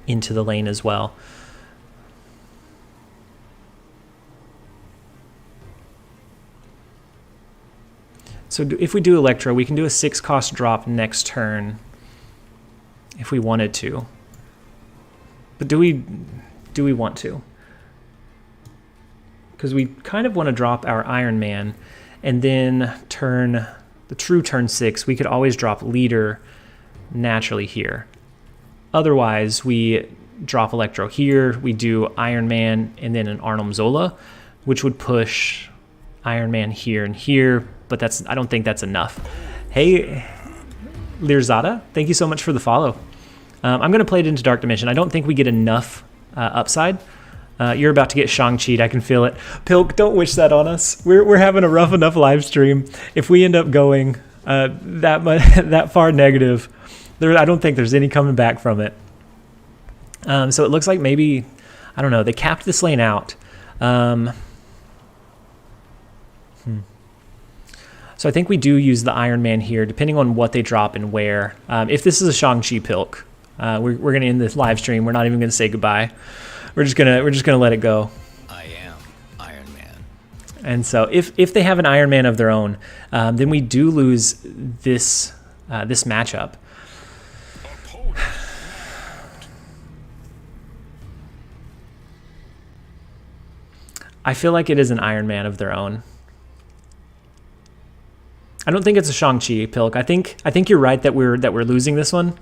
into the lane as well. So if we do Electro, we can do a 6-cost drop next turn if we wanted to. But do we want to? Because we kind of want to drop our Iron Man, and then turn 6, we could always drop Leader naturally here. Otherwise, we drop Electro here, we do Iron Man, and then an Arnim Zola, which would push Iron Man here and here, but I don't think that's enough. Hey, Lirzada, thank you so much for the follow. I'm going to play it into Dark Dimension. I don't think we get enough upside. You're about to get Shang-Chi'd. I can feel it. Pilk, don't wish that on us. We're having a rough enough live stream. If we end up going that far negative, I don't think there's any coming back from it. So it looks like maybe, I don't know, they capped this lane out. So I think we do use the Iron Man here, depending on what they drop and where. If this is a Shang-Chi Pilk, we're going to end this live stream. We're not even going to say goodbye. We're just gonna let it go. I am Iron Man. And so if they have an Iron Man of their own, then we do lose this matchup. I feel like it is an Iron Man of their own. I don't think it's a Shang-Chi Pilk. I think you're right that we're losing this one,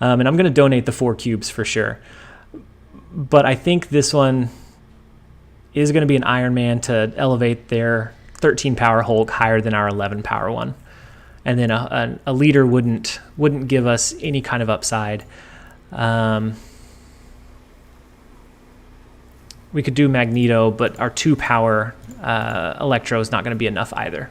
and I'm going to donate the 4 cubes for sure. But I think this one is going to be an Iron Man to elevate their 13 power Hulk higher than our 11 power one, and then a Leader wouldn't give us any kind of upside. We could do Magneto, but our 2 power Electro is not going to be enough either.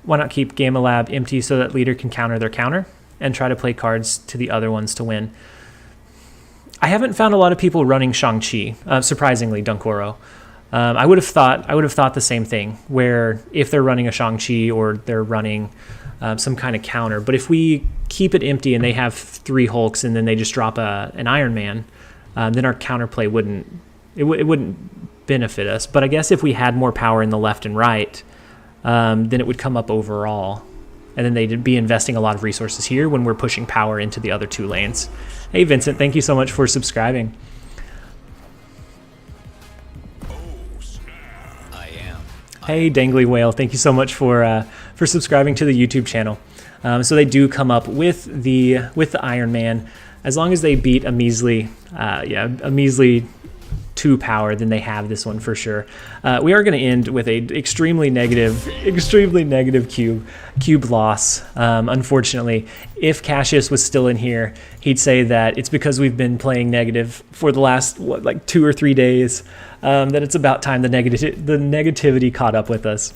Gamma Lab empty so that leader can counter their counter and try to play cards to the other ones to win? I haven't found a lot of people running Shang-Chi, surprisingly, Dunkoro. I would have thought the same thing, where if they're running a Shang-Chi or they're running some kind of counter, but if we keep it empty and they have 3 Hulks and then they just drop an Iron Man, then our counterplay wouldn't benefit us. But I guess if we had more power in the left and right, then it would come up overall. And then they'd be investing a lot of resources here when we're pushing power into the other 2 lanes. Hey, Vincent, thank you so much for subscribing. Hey, Dangly Whale, thank you so much for subscribing to the YouTube channel. So they do come up with the Iron Man, as long as they beat a measly 2 power, then they have this one for sure. We are going to end with a extremely negative cube loss. Unfortunately, if Cassius was still in here, he'd say that it's because we've been playing negative for the last 2 or 3 days. That it's about time the negativity caught up with us.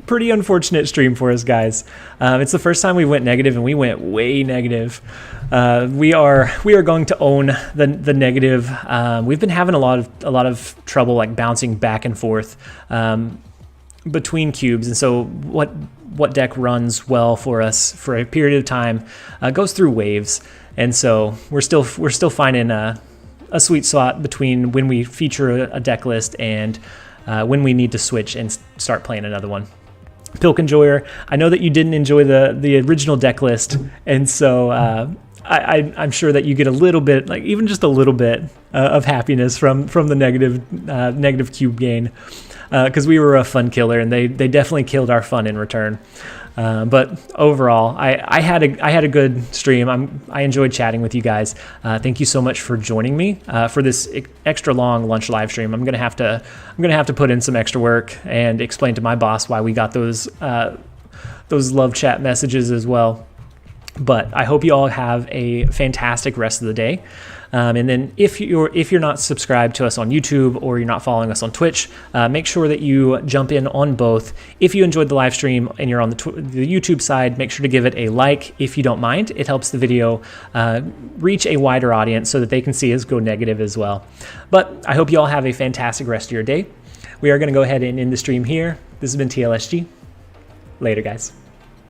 Pretty unfortunate stream for us, guys. It's the first time we went negative, and we went way negative. We are going to own the negative. We've been having a lot of trouble bouncing back and forth between cubes, and so what deck runs well for us for a period of time goes through waves, and so we're still finding a sweet spot between when we feature a deck list and when we need to switch and start playing another one. Pilk Enjoyer, I know that you didn't enjoy the original deck list, and so I'm sure that you get a little bit, even just a little bit of happiness from the negative cube gain, because we were a fun killer, and they definitely killed our fun in return. But overall, I had a good stream. I enjoyed chatting with you guys. Thank you so much for joining me for this extra long lunch live stream. I'm gonna have to put in some extra work and explain to my boss why we got those love chat messages as well. But I hope you all have a fantastic rest of the day. And then if you're not subscribed to us on YouTube or you're not following us on Twitch, make sure that you jump in on both. If you enjoyed the live stream and you're on the YouTube side, make sure to give it a like if you don't mind. It helps the video reach a wider audience so that they can see us go negative as well. But I hope you all have a fantastic rest of your day. We are going to go ahead and end the stream here. This has been TLSG. Later, guys.